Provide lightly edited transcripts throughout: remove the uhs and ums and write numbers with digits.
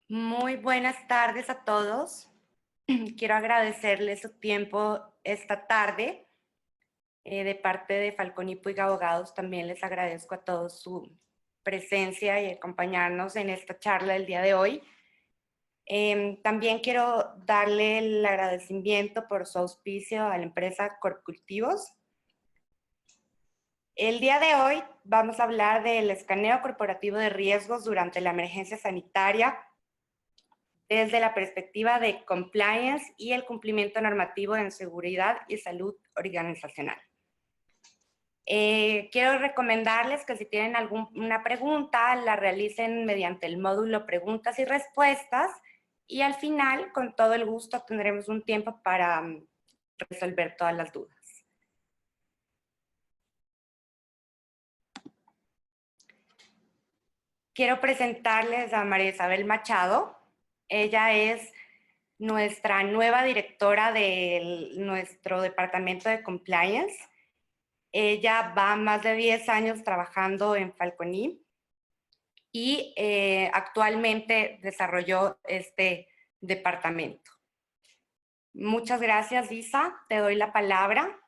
Muy buenas tardes a todos. Quiero agradecerles su tiempo esta tarde. De parte de Falconi Puig Abogados, también les agradezco a todos su presencia y acompañarnos en esta charla del día de hoy. También quiero darle el agradecimiento por su auspicio a la empresa Corpcultivos. El día de hoy vamos a hablar del escaneo corporativo de riesgos durante la emergencia sanitaria desde la perspectiva de compliance y el cumplimiento normativo en seguridad y salud organizacional. Quiero recomendarles que si tienen alguna pregunta, la realicen mediante el módulo preguntas y respuestas y al final, con todo el gusto, tendremos un tiempo para resolver todas las dudas. Quiero presentarles a María Isabel Machado. Ella es nuestra nueva directora de nuestro departamento de compliance. Ella va más de 10 años trabajando en Falconi y actualmente desarrolló este departamento. Muchas gracias, Isa. Te doy la palabra.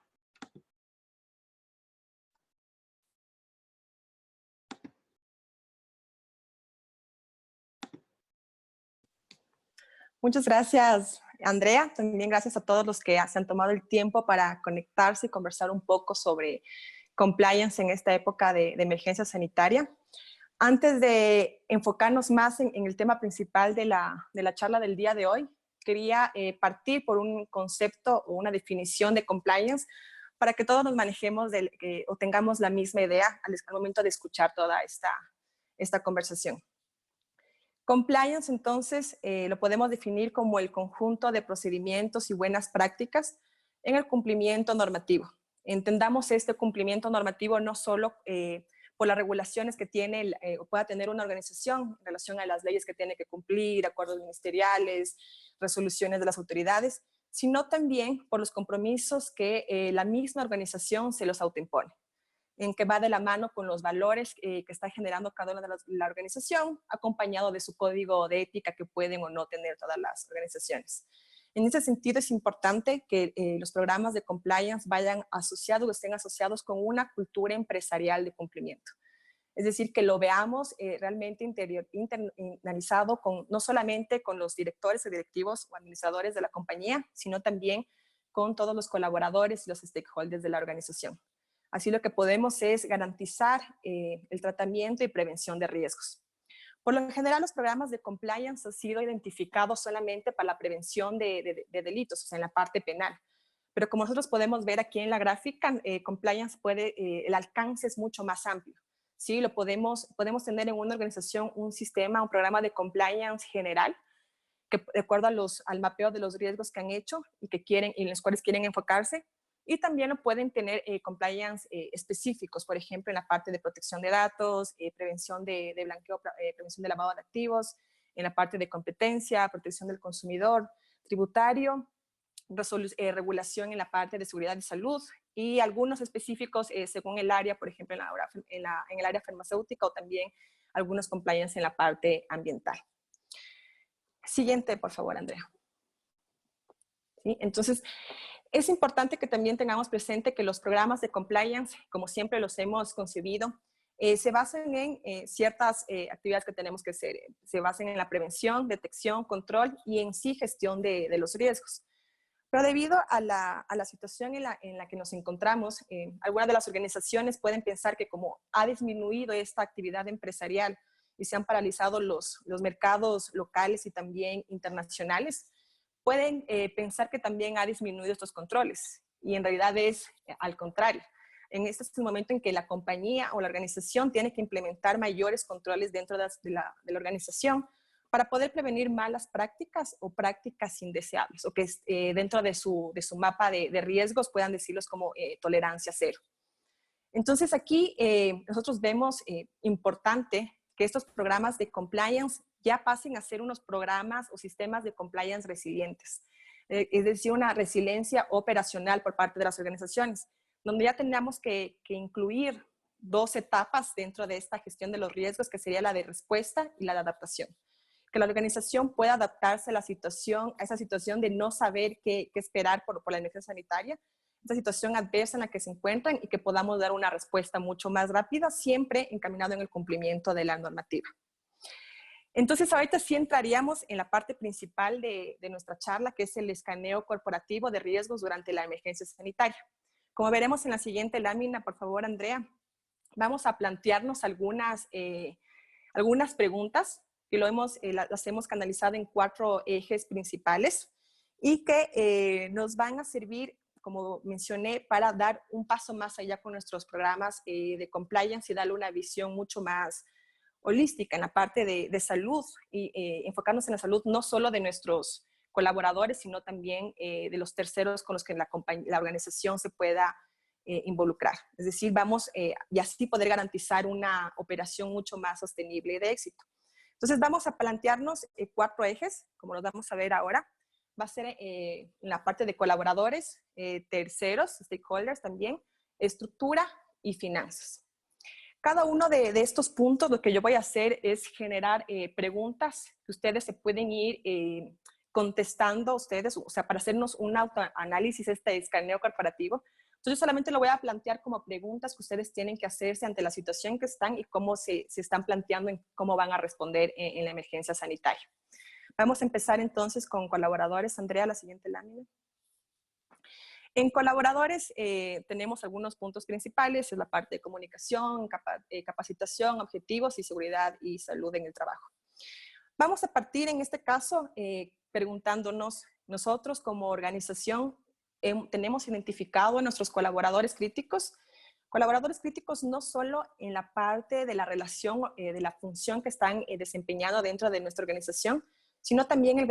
Muchas gracias, Andrea. También gracias a todos los que se han tomado el tiempo para conectarse y conversar un poco sobre compliance en esta época de emergencia sanitaria. Antes de enfocarnos más en el tema principal de la charla del día de hoy, quería partir por un concepto o una definición de compliance para que todos nos manejemos o tengamos la misma idea al momento de escuchar toda esta conversación. Compliance, entonces, lo podemos definir como el conjunto de procedimientos y buenas prácticas en el cumplimiento normativo. Entendamos este cumplimiento normativo no solo por las regulaciones que tiene o pueda tener una organización en relación a las leyes que tiene que cumplir, acuerdos ministeriales, resoluciones de las autoridades, sino también por los compromisos que la misma organización se los autoimpone, en que va de la mano con los valores que está generando cada una de la organización, acompañado de su código de ética que pueden o no tener todas las organizaciones. En ese sentido, es importante que los programas de compliance vayan asociados o estén asociados con una cultura empresarial de cumplimiento. Es decir, que lo veamos realmente internalizado no solamente con los directores o directivos o administradores de la compañía, sino también con todos los colaboradores y los stakeholders de la organización. Así lo que podemos es garantizar el tratamiento y prevención de riesgos. Por lo general, los programas de compliance han sido identificados solamente para la prevención de delitos, o sea, en la parte penal. Pero como nosotros podemos ver aquí en la gráfica, compliance el alcance es mucho más amplio. ¿Sí? Podemos tener en una organización un sistema, un programa de compliance general, que de acuerdo al mapeo de los riesgos que han hecho y en los cuales quieren enfocarse, y también lo pueden tener compliance específicos, por ejemplo, en la parte de protección de datos, prevención de blanqueo, prevención de lavado de activos, en la parte de competencia, protección del consumidor, tributario, regulación en la parte de seguridad y salud, y algunos específicos según el área, por ejemplo, en el área farmacéutica, o también algunos compliance en la parte ambiental. Siguiente, por favor, Andrea. ¿Sí? Entonces, es importante que también tengamos presente que los programas de compliance, como siempre los hemos concebido, se basan en ciertas actividades que tenemos que hacer. Se basan en la prevención, detección, control y en sí gestión de los riesgos. Pero debido a la situación en la que nos encontramos, algunas de las organizaciones pueden pensar que como ha disminuido esta actividad empresarial y se han paralizado los mercados locales y también internacionales, pueden pensar que también ha disminuido estos controles, y en realidad es al contrario. Este es el momento en que la compañía o la organización tiene que implementar mayores controles dentro de la organización para poder prevenir malas prácticas o prácticas indeseables, o que dentro de su mapa de riesgos puedan decirlos como tolerancia cero. Entonces aquí nosotros vemos importante que estos programas de compliance ya pasen a ser unos programas o sistemas de compliance resilientes, es decir, una resiliencia operacional por parte de las organizaciones, donde ya tendríamos que incluir dos etapas dentro de esta gestión de los riesgos, que sería la de respuesta y la de adaptación. que la organización pueda adaptarse a a esa situación de no saber qué esperar por la emergencia sanitaria, esta situación adversa en la que se encuentran y que podamos dar una respuesta mucho más rápida, siempre encaminado en el cumplimiento de la normativa. Entonces, ahorita sí entraríamos en la parte principal de nuestra charla, que es el escaneo corporativo de riesgos durante la emergencia sanitaria. Como veremos en la siguiente lámina, por favor, Andrea, vamos a plantearnos algunas preguntas que las hemos canalizado en 4 ejes principales y que nos van a servir, como mencioné, para dar un paso más allá con nuestros programas de compliance y darle una visión mucho más holística en la parte de salud y enfocarnos en la salud no solo de nuestros colaboradores, sino también de los terceros con los que la organización se pueda involucrar. Es decir, vamos y así poder garantizar una operación mucho más sostenible y de éxito. Entonces vamos a plantearnos 4 ejes, como los vamos a ver ahora. Va a ser en la parte de colaboradores, terceros, stakeholders también, estructura y finanzas. Cada uno de estos puntos, lo que yo voy a hacer es generar preguntas que ustedes se pueden ir contestando ustedes, o sea, para hacernos un autoanálisis, este escaneo corporativo. Entonces, solamente lo voy a plantear como preguntas que ustedes tienen que hacerse ante la situación que están y cómo se están planteando en cómo van a responder en la emergencia sanitaria. Vamos a empezar entonces con colaboradores. Andrea, la siguiente lámina. En colaboradores tenemos algunos puntos principales, es la parte de comunicación, capacitación, objetivos y seguridad y salud en el trabajo. Vamos a partir en este caso preguntándonos, nosotros como organización tenemos identificado a nuestros colaboradores críticos no solo en la parte de la relación, de la función que están desempeñando dentro de nuestra organización, sino también el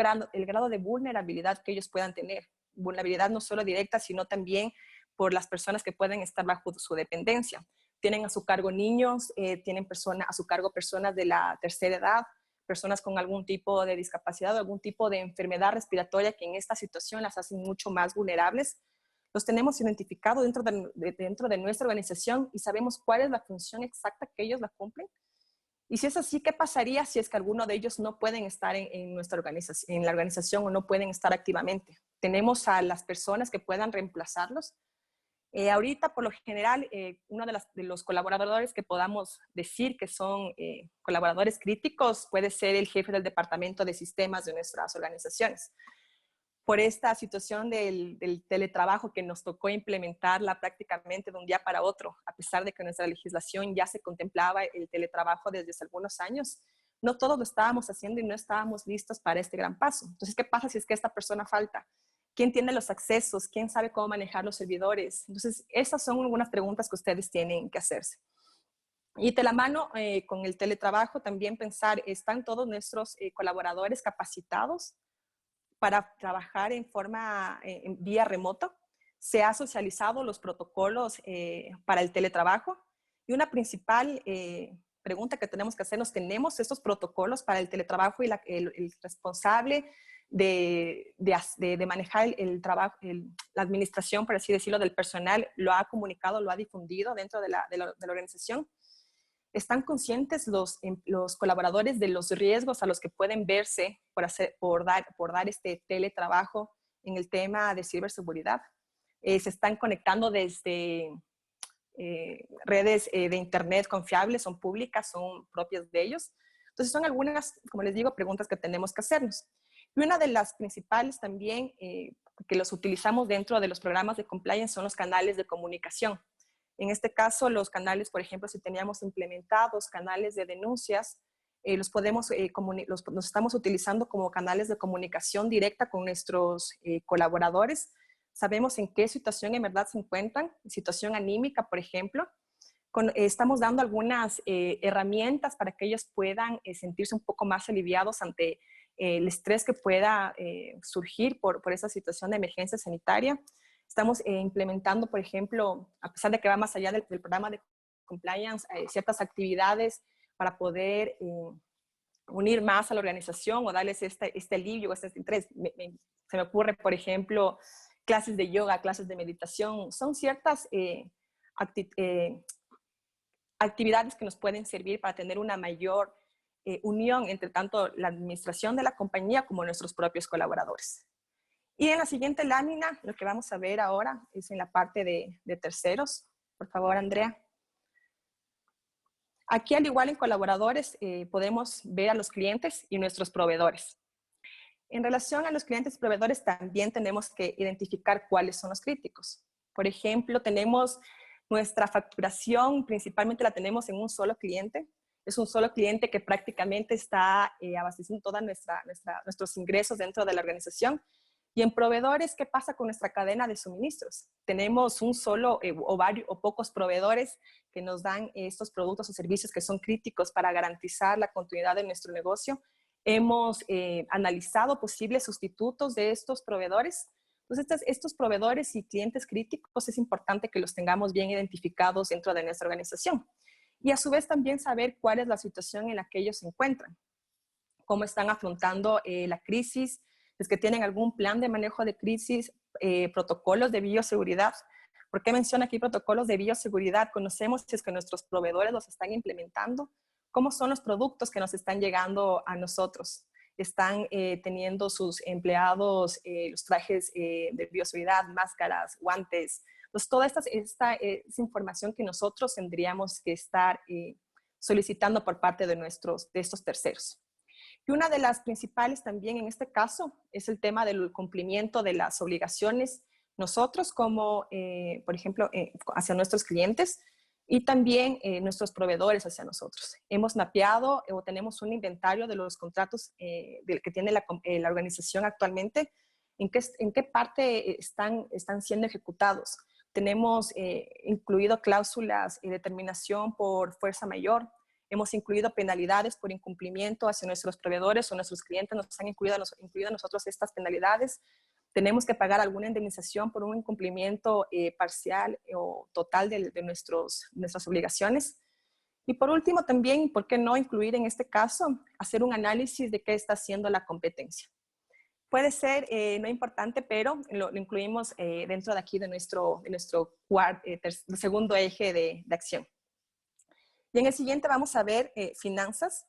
grado de vulnerabilidad que ellos puedan tener. Vulnerabilidad no solo directa, sino también por las personas que pueden estar bajo su dependencia. Tienen a su cargo niños, tienen a su cargo personas de la tercera edad, personas con algún tipo de discapacidad o algún tipo de enfermedad respiratoria que en esta situación las hacen mucho más vulnerables. Los tenemos identificados dentro de nuestra organización y sabemos cuál es la función exacta que ellos la cumplen. Y si es así, ¿qué pasaría si es que alguno de ellos no pueden estar en la organización o no pueden estar activamente? Tenemos a las personas que puedan reemplazarlos. Ahorita, por lo general, uno de los colaboradores que podamos decir que son colaboradores críticos puede ser el jefe del departamento de sistemas de nuestras organizaciones. Por esta situación del teletrabajo que nos tocó implementarla prácticamente de un día para otro, a pesar de que nuestra legislación ya se contemplaba el teletrabajo desde hace algunos años, no todos lo estábamos haciendo y no estábamos listos para este gran paso. Entonces, ¿qué pasa si es que esta persona falta? ¿Quién tiene los accesos? ¿Quién sabe cómo manejar los servidores? Entonces, esas son algunas preguntas que ustedes tienen que hacerse. Y de la mano con el teletrabajo, también pensar, ¿están todos nuestros colaboradores capacitados para trabajar en vía remota? ¿Se ha socializado los protocolos para el teletrabajo? Y una principal pregunta que tenemos que hacernos, ¿tenemos estos protocolos para el teletrabajo y el responsable de manejar el trabajo, la administración, por así decirlo, del personal, lo ha comunicado, lo ha difundido dentro de la organización? ¿Están conscientes los colaboradores de los riesgos a los que pueden verse por dar este teletrabajo en el tema de ciberseguridad? ¿Se están conectando desde redes de internet confiables, son públicas, son propias de ellos? Entonces son algunas, como les digo, preguntas que tenemos que hacernos. Y una de las principales también que los utilizamos dentro de los programas de compliance son los canales de comunicación. En este caso, los canales, por ejemplo, si teníamos implementados canales de denuncias, los estamos utilizando como canales de comunicación directa con nuestros colaboradores. Sabemos en qué situación en verdad se encuentran, situación anímica, por ejemplo. Estamos dando algunas herramientas para que ellos puedan sentirse un poco más aliviados ante el estrés que pueda surgir por esa situación de emergencia sanitaria. Estamos implementando, por ejemplo, a pesar de que va más allá del programa de compliance, ciertas actividades para poder unir más a la organización o darles este alivio, este estrés. Se me ocurre, por ejemplo, clases de yoga, clases de meditación. Son ciertas actividades que nos pueden servir para tener una mayor unión entre tanto la administración de la compañía como nuestros propios colaboradores. Y en la siguiente lámina, lo que vamos a ver ahora es en la parte de terceros. Por favor, Andrea. Aquí, al igual en colaboradores, podemos ver a los clientes y nuestros proveedores. En relación a los clientes y proveedores, también tenemos que identificar cuáles son los críticos. Por ejemplo, tenemos nuestra facturación, principalmente la tenemos en un solo cliente. Es un solo cliente que prácticamente está abasteciendo todos nuestros ingresos dentro de la organización. Y en proveedores, ¿qué pasa con nuestra cadena de suministros? Tenemos un solo o pocos proveedores que nos dan estos productos o servicios que son críticos para garantizar la continuidad de nuestro negocio. Hemos analizado posibles sustitutos de estos proveedores. Entonces, estos proveedores y clientes críticos es importante que los tengamos bien identificados dentro de nuestra organización. Y a su vez también saber cuál es la situación en la que ellos se encuentran, cómo están afrontando la crisis, es que tienen algún plan de manejo de crisis, protocolos de bioseguridad. ¿Por qué menciono aquí protocolos de bioseguridad? Conocemos si es que nuestros proveedores los están implementando. ¿Cómo son los productos que nos están llegando a nosotros? ¿Están teniendo sus empleados los trajes de bioseguridad, máscaras, guantes? Entonces, toda esta es información que nosotros tendríamos que estar solicitando por parte de estos terceros. Y una de las principales también en este caso es el tema del cumplimiento de las obligaciones nosotros como, por ejemplo, hacia nuestros clientes y también nuestros proveedores hacia nosotros. Hemos mapeado o tenemos un inventario de los contratos que tiene la organización actualmente, en qué parte están siendo ejecutados. Tenemos incluido cláusulas de determinación por fuerza mayor. Hemos incluido penalidades por incumplimiento hacia nuestros proveedores o nuestros clientes nos han incluido a nosotros estas penalidades. Tenemos que pagar alguna indemnización por un incumplimiento parcial o total de nuestras obligaciones. Y por último también, ¿por qué no incluir en este caso, hacer un análisis de qué está haciendo la competencia? Puede ser no importante, pero lo incluimos dentro de aquí de nuestro segundo eje de acción. Y en el siguiente vamos a ver finanzas.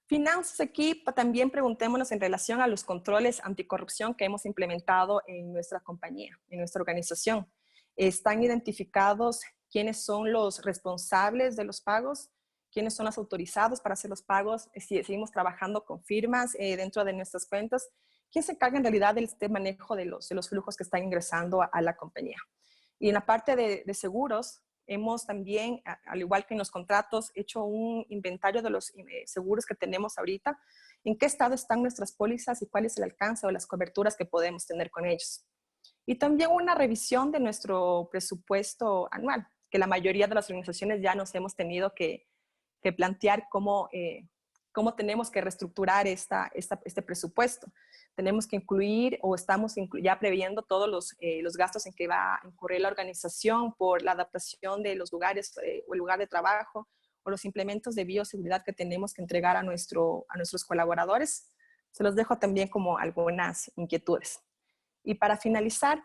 Finanzas aquí también preguntémonos en relación a los controles anticorrupción que hemos implementado en nuestra compañía, en nuestra organización. ¿Están identificados quiénes son los responsables de los pagos? ¿Quiénes son los autorizados para hacer los pagos? Si seguimos trabajando con firmas dentro de nuestras cuentas. ¿Quién se encarga en realidad del manejo de los flujos que están ingresando a la compañía? Y en la parte de seguros, hemos también, al igual que en los contratos, hecho un inventario de los seguros que tenemos ahorita, en qué estado están nuestras pólizas y cuál es el alcance o las coberturas que podemos tener con ellos. Y también una revisión de nuestro presupuesto anual, que la mayoría de las organizaciones ya nos hemos tenido que plantear cómo tenemos que reestructurar este presupuesto. Tenemos que incluir o estamos ya previendo todos los gastos en que va a incurrir la organización por la adaptación de los lugares o el lugar de trabajo o los implementos de bioseguridad que tenemos que entregar a nuestros colaboradores. Se los dejo también como algunas inquietudes. Y para finalizar,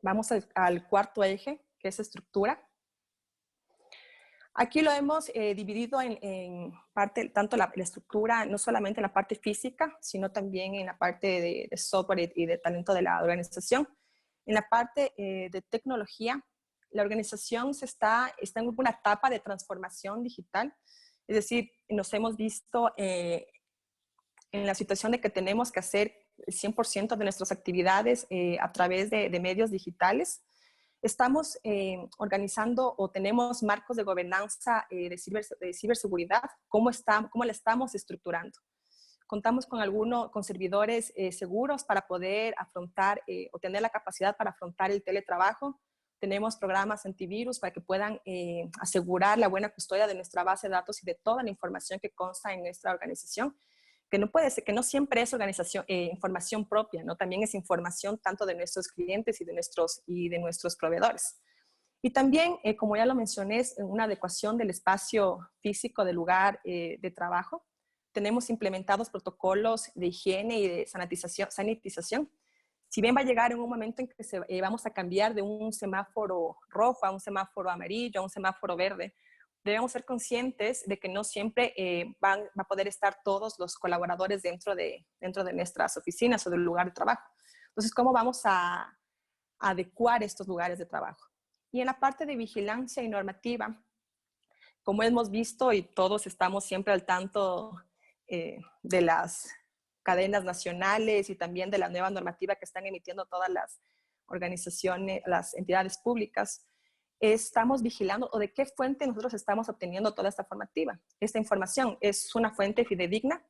vamos al cuarto eje, que es estructura. Aquí lo hemos dividido en parte, tanto la estructura, no solamente en la parte física, sino también en la parte de software y de talento de la organización. En la parte de tecnología, la organización está en una etapa de transformación digital, es decir, nos hemos visto en la situación de que tenemos que hacer 100% de nuestras actividades a través de medios digitales. Estamos organizando o tenemos marcos de gobernanza de ciberseguridad. ¿Cómo la estamos estructurando? Contamos con servidores seguros para poder afrontar o tener la capacidad para afrontar el teletrabajo. Tenemos programas antivirus para que puedan asegurar la buena custodia de nuestra base de datos y de toda la información que consta en nuestra organización. Que no puede ser, que no siempre es información propia, ¿no? También es información tanto de nuestros clientes y de nuestros proveedores. Y también, como ya lo mencioné, es una adecuación del espacio físico del lugar de trabajo. Tenemos implementados protocolos de higiene y de sanitización. Si bien va a llegar en un momento en que vamos a cambiar de un semáforo rojo a un semáforo amarillo, a un semáforo verde, debemos ser conscientes de que no siempre va a poder estar todos los colaboradores dentro de nuestras oficinas o del lugar de trabajo. Entonces, ¿cómo vamos a adecuar estos lugares de trabajo? Y en la parte de vigilancia y normativa, como hemos visto y todos estamos siempre al tanto de las cadenas nacionales y también de la nueva normativa que están emitiendo todas las organizaciones, las entidades públicas, estamos vigilando o de qué fuente nosotros estamos obteniendo toda esta formativa. Esta información es una fuente fidedigna.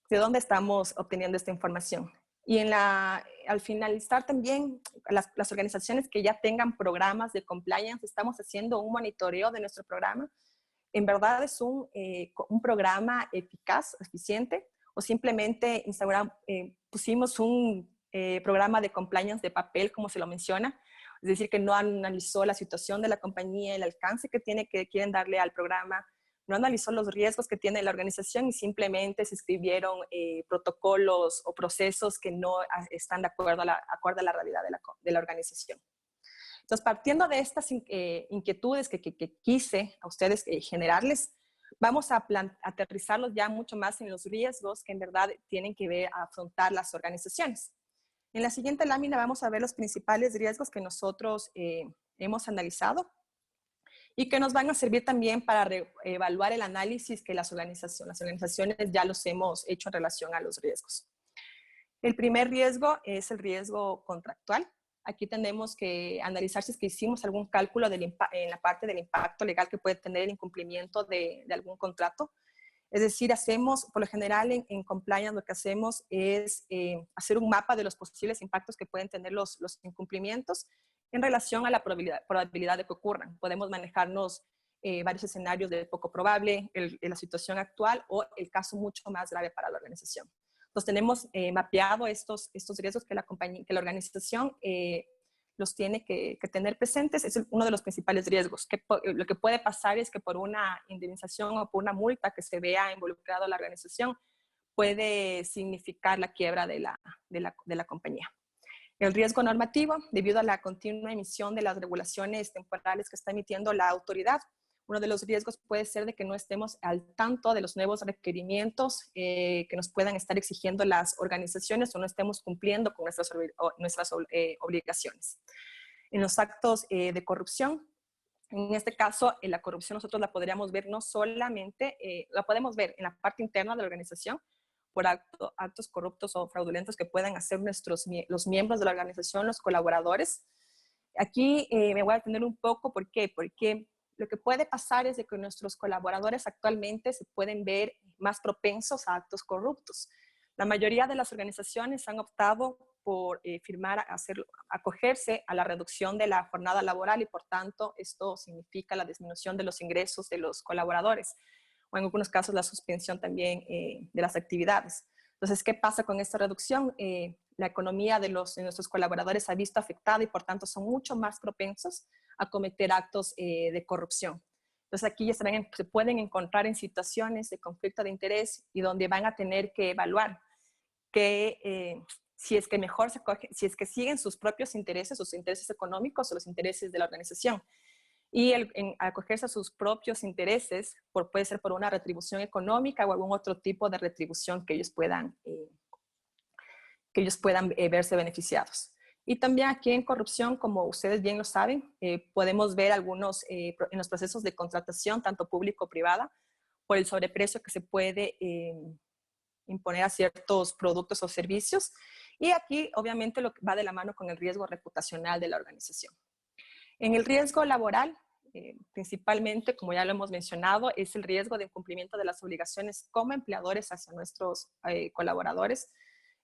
¿De dónde estamos obteniendo esta información? Y al finalizar también, las organizaciones que ya tengan programas de compliance, estamos haciendo un monitoreo de nuestro programa. ¿En verdad es un programa eficaz, eficiente? ¿O simplemente pusimos un programa de compliance de papel, como se lo menciona? Es decir, que no analizó la situación de la compañía, el alcance que quieren darle al programa, no analizó los riesgos que tiene la organización y simplemente se escribieron protocolos o procesos que no están de acuerdo a la realidad de la organización. Entonces, partiendo de estas inquietudes que quise a ustedes generarles, vamos a aterrizarlos ya mucho más en los riesgos que en verdad tienen que ver a afrontar las organizaciones. En la siguiente lámina vamos a ver los principales riesgos que nosotros hemos analizado y que nos van a servir también para evaluar el análisis que las organizaciones ya los hemos hecho en relación a los riesgos. El primer riesgo es el riesgo contractual. Aquí tenemos que analizar si es que hicimos algún cálculo en la parte del impacto legal que puede tener el incumplimiento de algún contrato. Es decir, por lo general en compliance lo que hacemos es hacer un mapa de los posibles impactos que pueden tener los incumplimientos en relación a la probabilidad de que ocurran. Podemos manejarnos varios escenarios de poco probable, la situación actual o el caso mucho más grave para la organización. Entonces tenemos mapeado estos riesgos que la organización los tiene que tener presentes. Es uno de los principales riesgos. Lo que puede pasar es que por una indemnización o por una multa que se vea involucrado la organización puede significar la quiebra de la compañía. El riesgo normativo, debido a la continua emisión de las regulaciones temporales que está emitiendo la autoridad, uno de los riesgos puede ser de que no estemos al tanto de los nuevos requerimientos que nos puedan estar exigiendo las organizaciones o no estemos cumpliendo con nuestras obligaciones. En los actos de corrupción, en este caso, la corrupción nosotros la podríamos ver no solamente, la podemos ver en la parte interna de la organización, por actos corruptos o fraudulentos que puedan hacer los miembros de la organización, los colaboradores. Aquí me voy a detener un poco, ¿por qué? Porque lo que puede pasar es de que nuestros colaboradores actualmente se pueden ver más propensos a actos corruptos. La mayoría de las organizaciones han optado por acogerse a la reducción de la jornada laboral y por tanto esto significa la disminución de los ingresos de los colaboradores o en algunos casos la suspensión también de las actividades. Entonces, ¿qué pasa con esta reducción? La economía de nuestros colaboradores se ha visto afectada y por tanto son mucho más propensos a cometer actos de corrupción. Entonces, aquí ya se pueden encontrar en situaciones de conflicto de interés y donde van a tener que evaluar que si es que siguen sus propios intereses, sus intereses económicos o los intereses de la organización. Y en acogerse a sus propios intereses, puede ser por una retribución económica o algún otro tipo de retribución que ellos puedan verse beneficiados. Y también aquí en corrupción, como ustedes bien lo saben, podemos ver algunos en los procesos de contratación, tanto público o privada, por el sobreprecio que se puede imponer a ciertos productos o servicios. Y aquí, obviamente, lo que va de la mano con el riesgo reputacional de la organización. En el riesgo laboral, principalmente, como ya lo hemos mencionado, es el riesgo de incumplimiento de las obligaciones como empleadores hacia nuestros colaboradores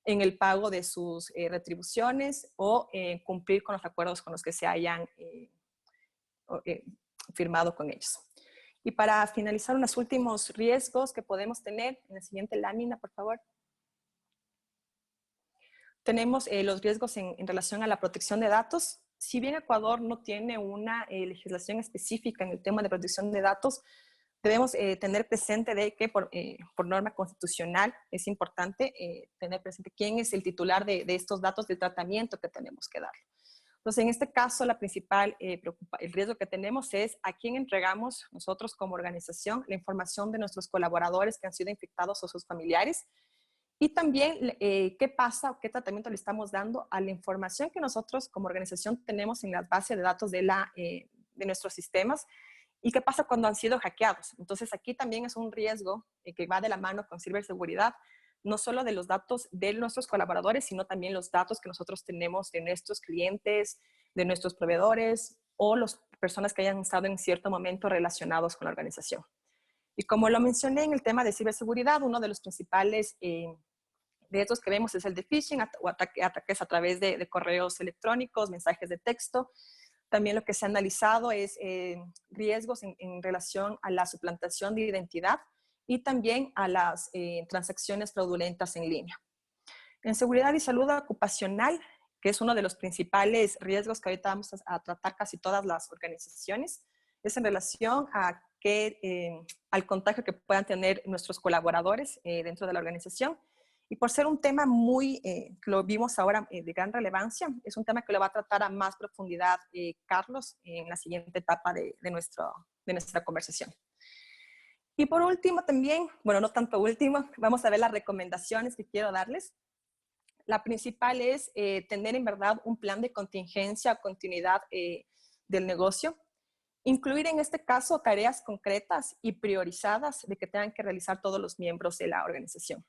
en el pago de sus retribuciones o cumplir con los acuerdos con los que se hayan firmado con ellos. Y para finalizar, unos últimos riesgos que podemos tener, en la siguiente lámina, por favor. Tenemos los riesgos en relación a la protección de datos. Si bien Ecuador no tiene una legislación específica en el tema de protección de datos, debemos tener presente de que por norma constitucional es importante tener presente quién es el titular de estos datos del tratamiento que tenemos que dar. Entonces, en este caso, la principal el riesgo que tenemos es a quién entregamos nosotros como organización la información de nuestros colaboradores que han sido infectados o sus familiares. Y también qué pasa o qué tratamiento le estamos dando a la información que nosotros como organización tenemos en las bases de datos de nuestros sistemas y qué pasa cuando han sido hackeados. Entonces, aquí también es un riesgo que va de la mano con ciberseguridad, no solo de los datos de nuestros colaboradores, sino también los datos que nosotros tenemos de nuestros clientes, de nuestros proveedores o las personas que hayan estado en cierto momento relacionados con la organización. Y como lo mencioné en el tema de ciberseguridad, uno de los principales riesgos que vemos es el de phishing o ataques a través de correos electrónicos, mensajes de texto. También lo que se ha analizado es riesgos en relación a la suplantación de identidad y también a las transacciones fraudulentas en línea. En seguridad y salud ocupacional, que es uno de los principales riesgos que ahorita vamos a tratar casi todas las organizaciones, es en relación al contagio que puedan tener nuestros colaboradores dentro de la organización. Y por ser un tema que lo vimos ahora de gran relevancia, es un tema que lo va a tratar a más profundidad Carlos en la siguiente etapa de nuestra conversación. Y por último también, bueno, no tanto último, vamos a ver las recomendaciones que quiero darles. La principal es tener en verdad un plan de contingencia o continuidad del negocio. Incluir en este caso tareas concretas y priorizadas de que tengan que realizar todos los miembros de la organización.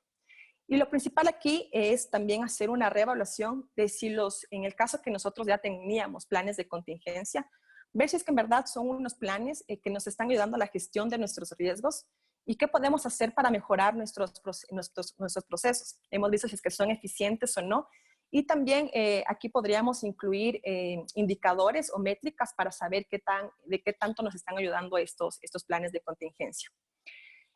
Y lo principal aquí es también hacer una reevaluación de si en el caso que nosotros ya teníamos planes de contingencia, ver si es que en verdad son unos planes que nos están ayudando a la gestión de nuestros riesgos y qué podemos hacer para mejorar nuestros procesos. Hemos visto si es que son eficientes o no. Y también aquí podríamos incluir indicadores o métricas para saber de qué tanto nos están ayudando estos planes de contingencia.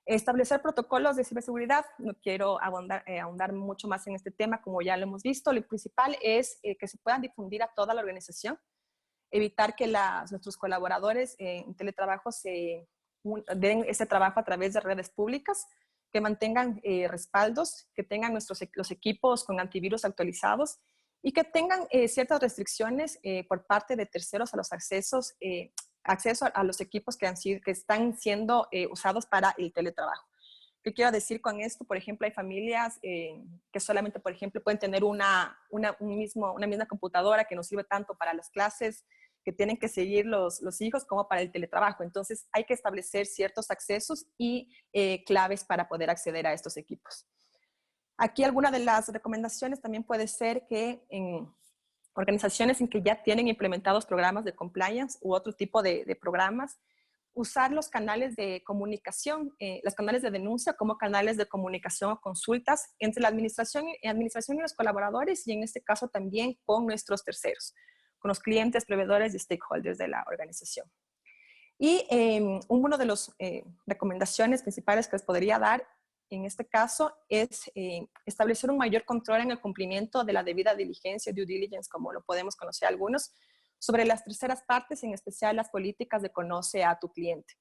Establecer protocolos de ciberseguridad. No quiero ahondar mucho más en este tema, como ya lo hemos visto. Lo principal es que se puedan difundir a toda la organización, evitar que nuestros colaboradores en teletrabajo den ese trabajo a través de redes públicas, que mantengan respaldos, que tengan los equipos con antivirus actualizados y que tengan ciertas restricciones por parte de terceros a los acceso a los equipos que están siendo usados para el teletrabajo. ¿Qué quiero decir con esto? Por ejemplo, hay familias que solamente, por ejemplo, pueden tener una misma computadora que no sirve tanto para las clases que tienen que seguir los hijos como para el teletrabajo. Entonces, hay que establecer ciertos accesos y claves para poder acceder a estos equipos. Aquí alguna de las recomendaciones también puede ser que en organizaciones en que ya tienen implementados programas de compliance u otro tipo de programas, usar los canales de comunicación, los canales de denuncia como canales de comunicación o consultas entre la administración y los colaboradores y en este caso también con nuestros terceros, con los clientes, proveedores y stakeholders de la organización. Y una de las recomendaciones principales que les podría dar en este caso es establecer un mayor control en el cumplimiento de la debida diligencia, due diligence, como lo podemos conocer algunos, sobre las terceras partes, en especial las políticas de conoce a tu cliente.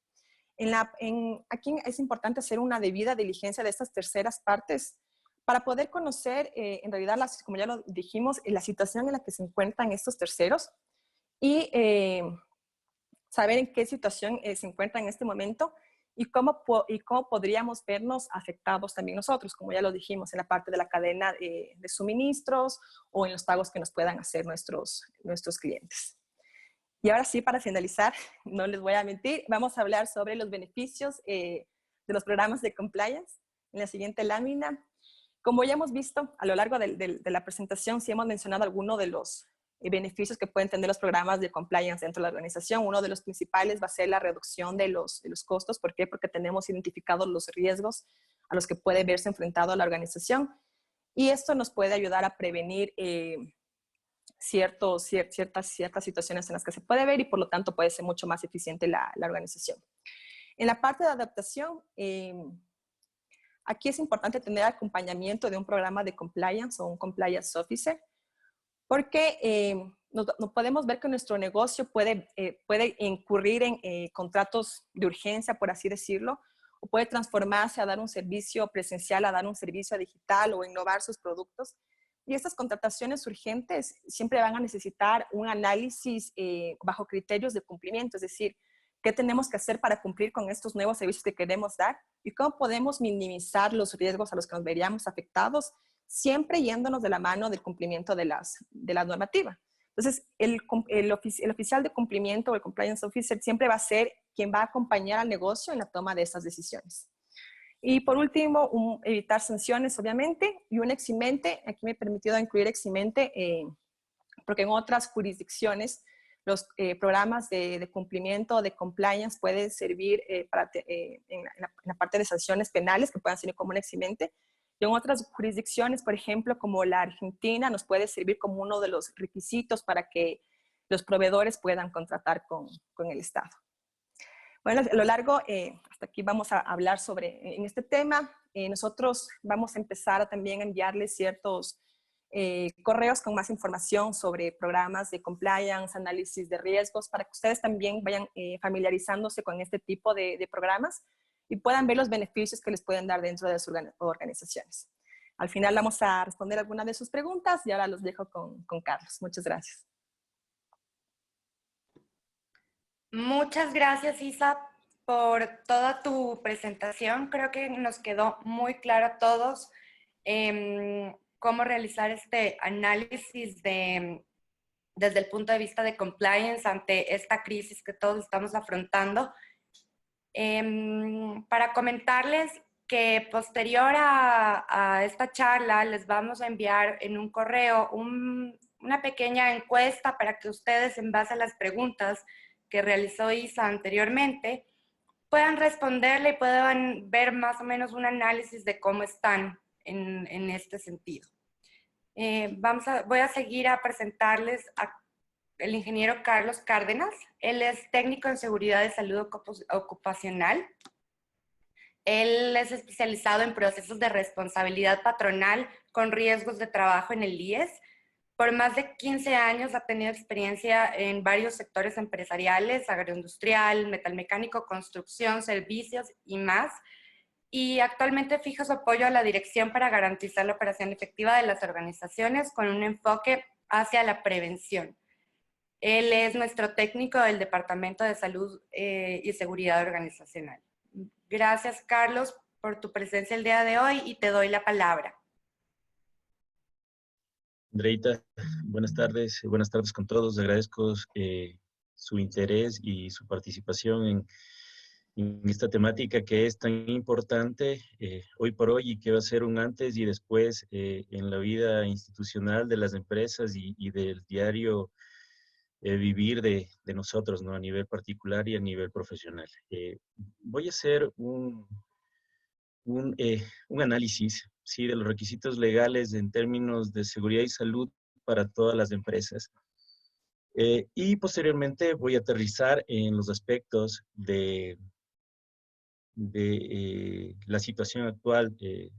Aquí es importante hacer una debida diligencia de estas terceras partes para poder conocer, en realidad, como ya lo dijimos, la situación en la que se encuentran estos terceros y saber en qué situación se encuentran en este momento y cómo podríamos vernos afectados también nosotros, como ya lo dijimos, en la parte de la cadena de suministros o en los pagos que nos puedan hacer nuestros clientes. Y ahora sí, para finalizar, no les voy a mentir, vamos a hablar sobre los beneficios de los programas de compliance en la siguiente lámina. Como ya hemos visto a lo largo de la presentación, sí hemos mencionado algunos de los beneficios que pueden tener los programas de compliance dentro de la organización. Uno de los principales va a ser la reducción de los costos. ¿Por qué? Porque tenemos identificados los riesgos a los que puede verse enfrentado la organización. Y esto nos puede ayudar a prevenir ciertas situaciones en las que se puede ver y por lo tanto puede ser mucho más eficiente la organización. En la parte de adaptación, aquí es importante tener acompañamiento de un programa de compliance o un compliance officer, porque no podemos ver que nuestro negocio puede incurrir en contratos de urgencia, por así decirlo, o puede transformarse a dar un servicio presencial, a dar un servicio digital o innovar sus productos. Y estas contrataciones urgentes siempre van a necesitar un análisis bajo criterios de cumplimiento, es decir, qué tenemos que hacer para cumplir con estos nuevos servicios que queremos dar y cómo podemos minimizar los riesgos a los que nos veríamos afectados, siempre yéndonos de la mano del cumplimiento de la normativa. Entonces, el oficial de cumplimiento o el compliance officer siempre va a ser quien va a acompañar al negocio en la toma de estas decisiones. Y por último, evitar sanciones, obviamente, y un eximente. Aquí me he permitido incluir eximente porque en otras jurisdicciones los programas de cumplimiento, de compliance, pueden servir en la parte de sanciones penales, que puedan servir como un eximente. Y en otras jurisdicciones, por ejemplo, como la Argentina, nos puede servir como uno de los requisitos para que los proveedores puedan contratar con el Estado. Bueno, a lo largo, hasta aquí vamos a hablar en este tema. Nosotros vamos a empezar a también enviarles ciertos correos con más información sobre programas de compliance, análisis de riesgos, para que ustedes también vayan familiarizándose con este tipo de programas y puedan ver los beneficios que les pueden dar dentro de sus organizaciones. Al final vamos a responder algunas de sus preguntas y ahora los dejo con Carlos. Muchas gracias. Muchas gracias, Isa, por toda tu presentación. Creo que nos quedó muy claro a todos cómo realizar este análisis desde el punto de vista de compliance ante esta crisis que todos estamos afrontando. Para comentarles que posterior a esta charla les vamos a enviar en un correo una pequeña encuesta para que ustedes, en base a las preguntas que realizó Isa anteriormente, puedan responderle y puedan ver más o menos un análisis de cómo están en este sentido. Voy a seguir a presentarles al ingeniero Carlos Cárdenas. Él es técnico en seguridad de salud ocupacional. Él es especializado en procesos de responsabilidad patronal con riesgos de trabajo en el IES. Por más de 15 años ha tenido experiencia en varios sectores empresariales, agroindustrial, metalmecánico, construcción, servicios y más. Y actualmente fija su apoyo a la dirección para garantizar la operación efectiva de las organizaciones con un enfoque hacia la prevención. Él es nuestro técnico del Departamento de Salud y Seguridad Organizacional. Gracias, Carlos, por tu presencia el día de hoy y te doy la palabra. Andreita, buenas tardes con todos. Agradezco su interés y su participación en esta temática que es tan importante hoy por hoy y que va a ser un antes y después en la vida institucional de las empresas y del diario vivir de nosotros, ¿no? A nivel particular y a nivel profesional. Voy a hacer un análisis, ¿sí? De los requisitos legales en términos de seguridad y salud para todas las empresas. Y posteriormente voy a aterrizar en los aspectos de la situación actual, de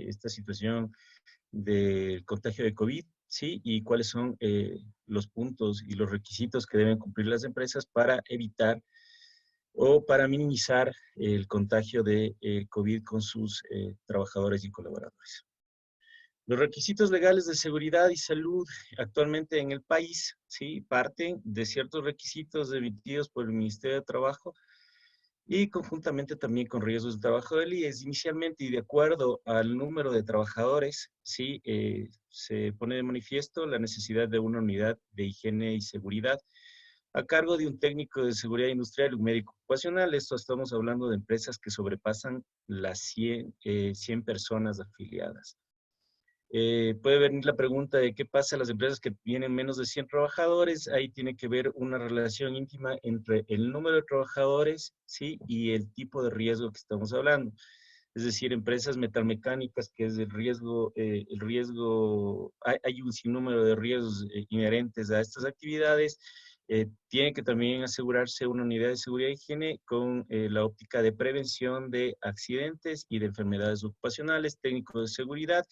esta situación del contagio de COVID, ¿sí? Y cuáles son los puntos y los requisitos que deben cumplir las empresas para evitar o para minimizar el contagio de COVID con sus trabajadores y colaboradores. Los requisitos legales de seguridad y salud actualmente en el país, ¿sí? Parten de ciertos requisitos emitidos por el Ministerio de Trabajo y conjuntamente también con riesgos de trabajo del IES. Inicialmente, y de acuerdo al número de trabajadores, ¿sí? Se pone de manifiesto la necesidad de una unidad de higiene y seguridad a cargo de un técnico de seguridad industrial y un médico ocupacional. Esto estamos hablando de empresas que sobrepasan las 100 personas afiliadas. Puede venir la pregunta de qué pasa a las empresas que tienen menos de 100 trabajadores. Ahí tiene que ver una relación íntima entre el número de trabajadores, ¿sí? Y el tipo de riesgo que estamos hablando. Es decir, empresas metalmecánicas, que es el riesgo, hay un sinnúmero de riesgos inherentes a estas actividades. Tiene que también asegurarse una unidad de seguridad y higiene con la óptica de prevención de accidentes y de enfermedades ocupacionales, técnico de seguridad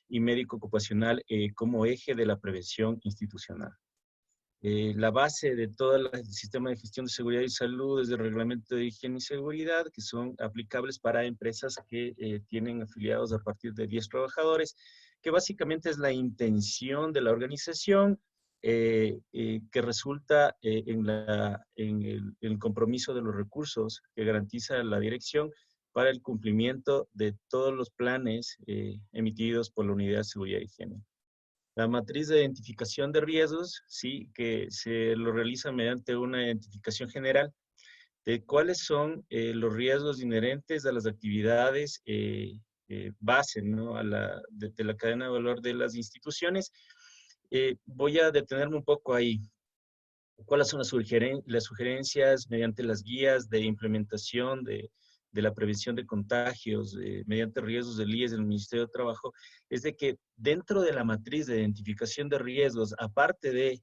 y médico ocupacional como eje de la prevención institucional. La base de todo el sistema de gestión de seguridad y salud es el reglamento de higiene y seguridad, que son aplicables para empresas que tienen afiliados a partir de 10 trabajadores. que básicamente es la intención de la organización que resulta en el compromiso de los recursos que garantiza la dirección para el cumplimiento de todos los planes emitidos por la Unidad de Seguridad y Higiene. La matriz de identificación de riesgos, sí, que se lo realiza mediante una identificación general de cuáles son los riesgos inherentes a las actividades base, ¿no? De la cadena de valor de las instituciones. Voy a detenerme un poco ahí. ¿Cuáles son las sugerencias mediante las guías de implementación de la prevención de contagios mediante riesgos del IES del Ministerio de Trabajo? Es de que dentro de la matriz de identificación de riesgos, aparte de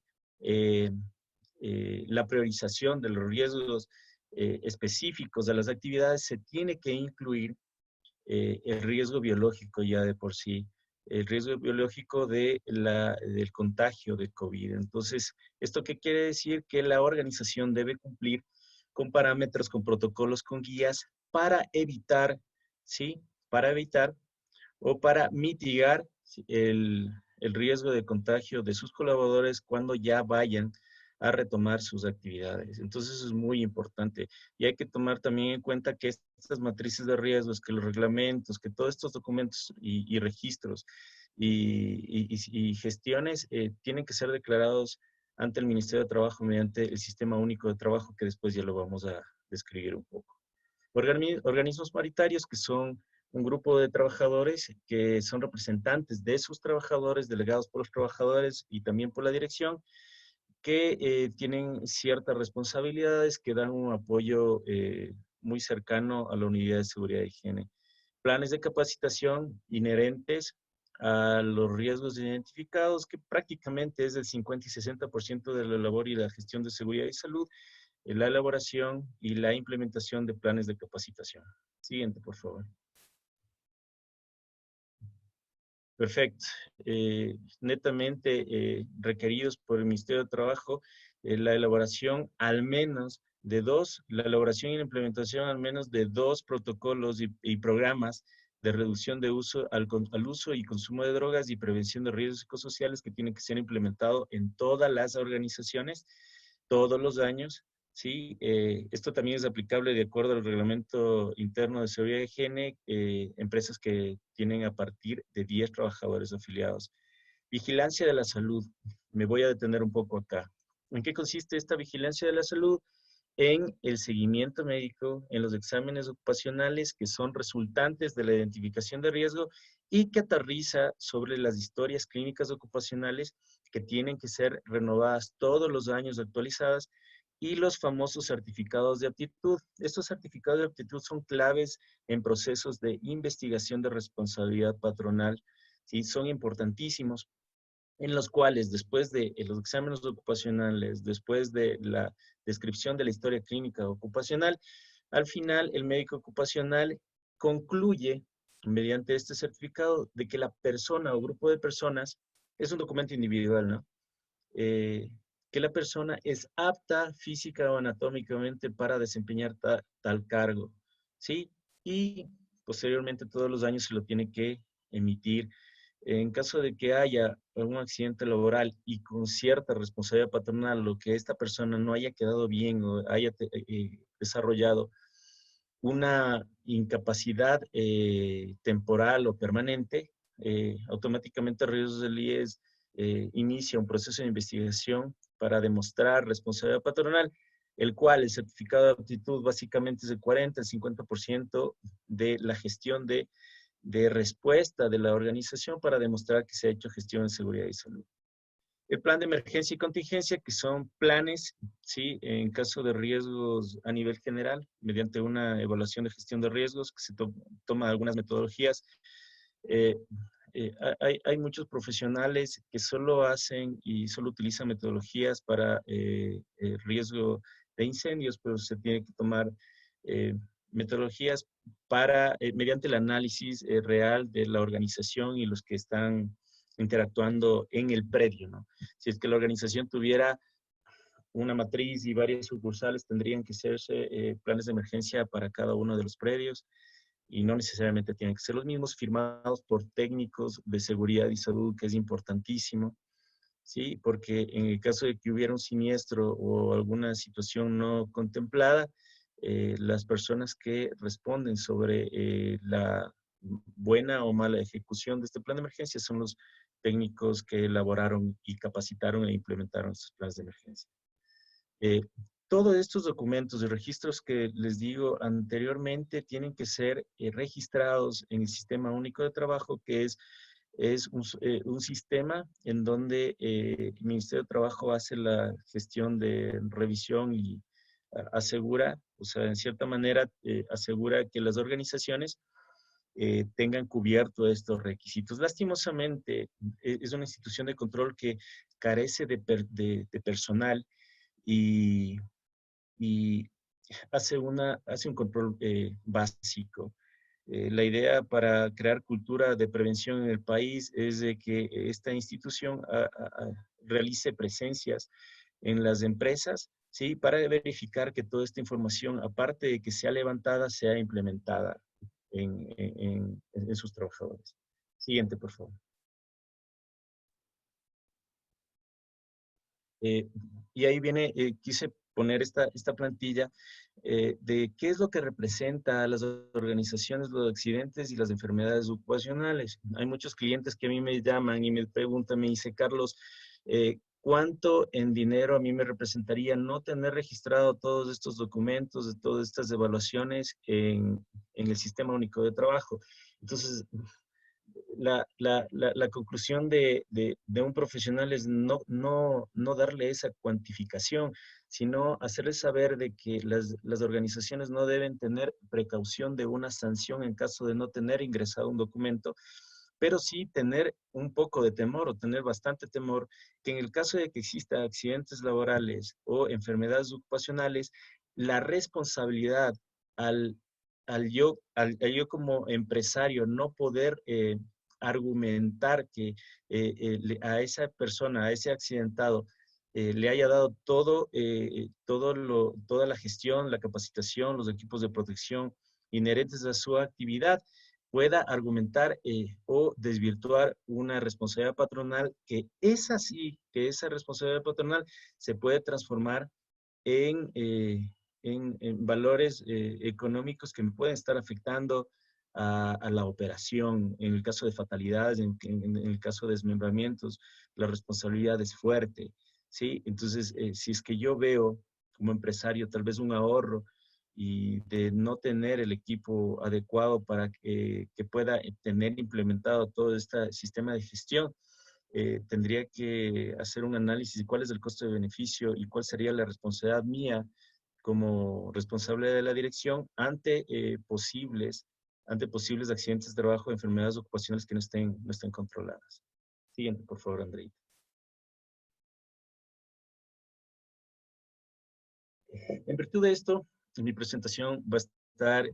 la priorización de los riesgos específicos de las actividades, se tiene que incluir el riesgo biológico ya de por sí, el riesgo biológico del contagio de COVID. Entonces, ¿esto qué quiere decir? Que la organización debe cumplir con parámetros, con protocolos, con guías para evitar, ¿sí? Para evitar o para mitigar el riesgo de contagio de sus colaboradores cuando ya vayan a retomar sus actividades. Entonces, eso es muy importante. Y hay que tomar también en cuenta que estas matrices de riesgos, que los reglamentos, que todos estos documentos y registros y gestiones tienen que ser declarados ante el Ministerio de Trabajo mediante el Sistema Único de Trabajo, que después ya lo vamos a describir un poco. Organismos paritarios, que son un grupo de trabajadores que son representantes de sus trabajadores, delegados por los trabajadores y también por la dirección, que tienen ciertas responsabilidades que dan un apoyo muy cercano a la unidad de seguridad y higiene. Planes de capacitación inherentes a los riesgos identificados, que prácticamente es del 50 y 60% de la labor y la gestión de seguridad y salud, la elaboración y la implementación de planes de capacitación. Siguiente, por favor. Perfecto. Netamente requeridos por el Ministerio de Trabajo, la elaboración al menos de la elaboración y la implementación al menos de 2 protocolos y programas de reducción de uso al uso y consumo de drogas y prevención de riesgos psicosociales que tienen que ser implementados en todas las organizaciones todos los años. Sí, esto también es aplicable de acuerdo al reglamento interno de seguridad y higiene, empresas que tienen a partir de 10 trabajadores afiliados. Vigilancia de la salud. Me voy a detener un poco acá. ¿En qué consiste esta vigilancia de la salud? En el seguimiento médico, en los exámenes ocupacionales que son resultantes de la identificación de riesgo y que aterriza sobre las historias clínicas ocupacionales que tienen que ser renovadas todos los años, actualizadas, y los famosos certificados de aptitud. Estos certificados de aptitud son claves en procesos de investigación de responsabilidad patronal, ¿sí? Son importantísimos, en los cuales después de los exámenes ocupacionales, después de la descripción de la historia clínica ocupacional, al final el médico ocupacional concluye mediante este certificado de que la persona o grupo de personas, es un documento individual, ¿no? Que la persona es apta física o anatómicamente para desempeñar tal cargo, ¿sí? Y posteriormente todos los años se lo tiene que emitir. En caso de que haya un accidente laboral y con cierta responsabilidad patronal, lo que esta persona no haya quedado bien o haya desarrollado una incapacidad temporal o permanente, automáticamente Riesgos del IES inicia un proceso de investigación para demostrar responsabilidad patronal, el cual el certificado de aptitud básicamente es el 40 al 50% de la gestión de respuesta de la organización para demostrar que se ha hecho gestión en seguridad y salud. El plan de emergencia y contingencia, que son planes, ¿sí? En caso de riesgos a nivel general, mediante una evaluación de gestión de riesgos, que se toma algunas metodologías. Hay muchos profesionales que solo hacen y solo utilizan metodologías para riesgo de incendios, pero se tiene que tomar metodologías para, mediante el análisis real de la organización y los que están interactuando en el predio, ¿no? Si es que la organización tuviera una matriz y varias sucursales, tendrían que hacerse planes de emergencia para cada uno de los predios. y no necesariamente tienen que ser los mismos, firmados por técnicos de seguridad y salud, que es importantísimo, ¿sí? Porque en el caso de que hubiera un siniestro o alguna situación no contemplada, las personas que responden sobre la buena o mala ejecución de este plan de emergencia son los técnicos que elaboraron y capacitaron e implementaron estos planes de emergencia. Eh, Todos estos documentos y registros que les digo anteriormente tienen que ser registrados en el Sistema Único de Trabajo, que es un sistema en donde el Ministerio de Trabajo hace la gestión de revisión y asegura, o sea, en cierta manera, asegura que las organizaciones tengan cubierto estos requisitos. Lastimosamente, es una institución de control que carece de personal y, y hace un control básico. La idea para crear cultura de prevención en el país es de que esta institución realice presencias en las empresas, ¿sí? Para verificar que toda esta información, aparte de que sea levantada, sea implementada en sus trabajadores. Siguiente, por favor. Eh, y ahí viene, quise poner esta plantilla de qué es lo que representa a las organizaciones los accidentes y las enfermedades ocupacionales. Hay muchos clientes que a mí me llaman y me preguntan, me dice, Carlos, ¿cuánto en dinero a mí me representaría no tener registrado todos estos documentos, de todas estas evaluaciones en el Sistema Único de Trabajo? Entonces, la conclusión de un profesional es no darle esa cuantificación, sino hacerles saber de que las organizaciones no deben tener precaución de una sanción en caso de no tener ingresado un documento, pero sí tener un poco de temor o tener bastante temor que en el caso de que exista accidentes laborales o enfermedades ocupacionales, la responsabilidad al, al yo como empresario no poder argumentar que a esa persona, a ese accidentado, le haya dado toda la gestión, la capacitación, los equipos de protección inherentes a su actividad, pueda argumentar o desvirtuar una responsabilidad patronal que es así, que esa responsabilidad patronal se puede transformar en, en valores económicos que me pueden estar afectando a la operación. En el caso de fatalidades, en el caso de desmembramientos, la responsabilidad es fuerte, ¿sí? Entonces, si es que yo veo como empresario tal vez un ahorro y de no tener el equipo adecuado para que pueda tener implementado todo este sistema de gestión, tendría que hacer un análisis de cuál es el costo de beneficio y cuál sería la responsabilidad mía como responsable de la dirección ante posibles accidentes de trabajo, enfermedades ocupacionales que no estén controladas. Siguiente, por favor, Andreita. En virtud de esto, mi presentación va a estar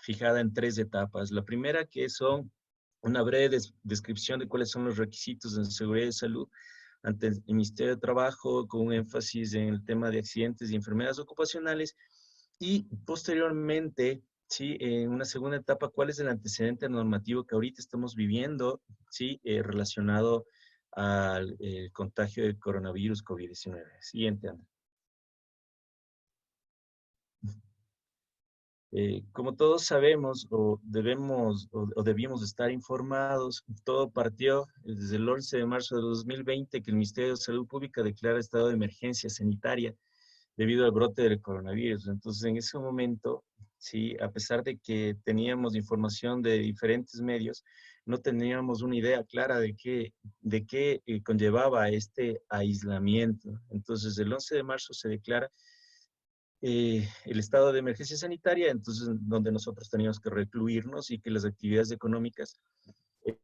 fijada en 3 etapas. La primera, que son una breve descripción de cuáles son los requisitos en seguridad y salud ante el Ministerio de Trabajo, con un énfasis en el tema de accidentes y enfermedades ocupacionales. Y posteriormente, ¿sí? En una segunda etapa, cuál es el antecedente normativo que ahorita estamos viviendo, ¿sí? Relacionado al contagio del coronavirus COVID-19. Siguiente, Ana. Como todos sabemos o debemos o debíamos estar informados, todo partió desde el 11 de marzo de 2020 que el Ministerio de Salud Pública declara estado de emergencia sanitaria debido al brote del coronavirus. Entonces, en ese momento, sí, a pesar de que teníamos información de diferentes medios, no teníamos una idea clara de qué conllevaba este aislamiento. Entonces, el 11 de marzo se declara el estado de emergencia sanitaria, entonces donde nosotros teníamos que recluirnos y que las actividades económicas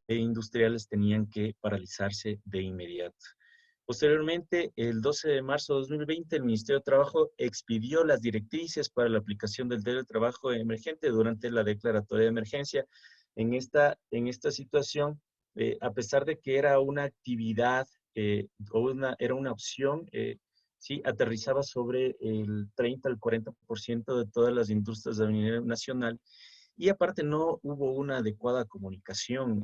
e industriales tenían que paralizarse de inmediato. Posteriormente, el 12 de marzo de 2020, el Ministerio de Trabajo expidió las directrices para la aplicación del teletrabajo emergente durante la declaratoria de emergencia. En esta situación, a pesar de que era una actividad era una opción, sí, aterrizaba sobre el 30 al 40% de todas las industrias a nivel nacional Y aparte no hubo una adecuada comunicación.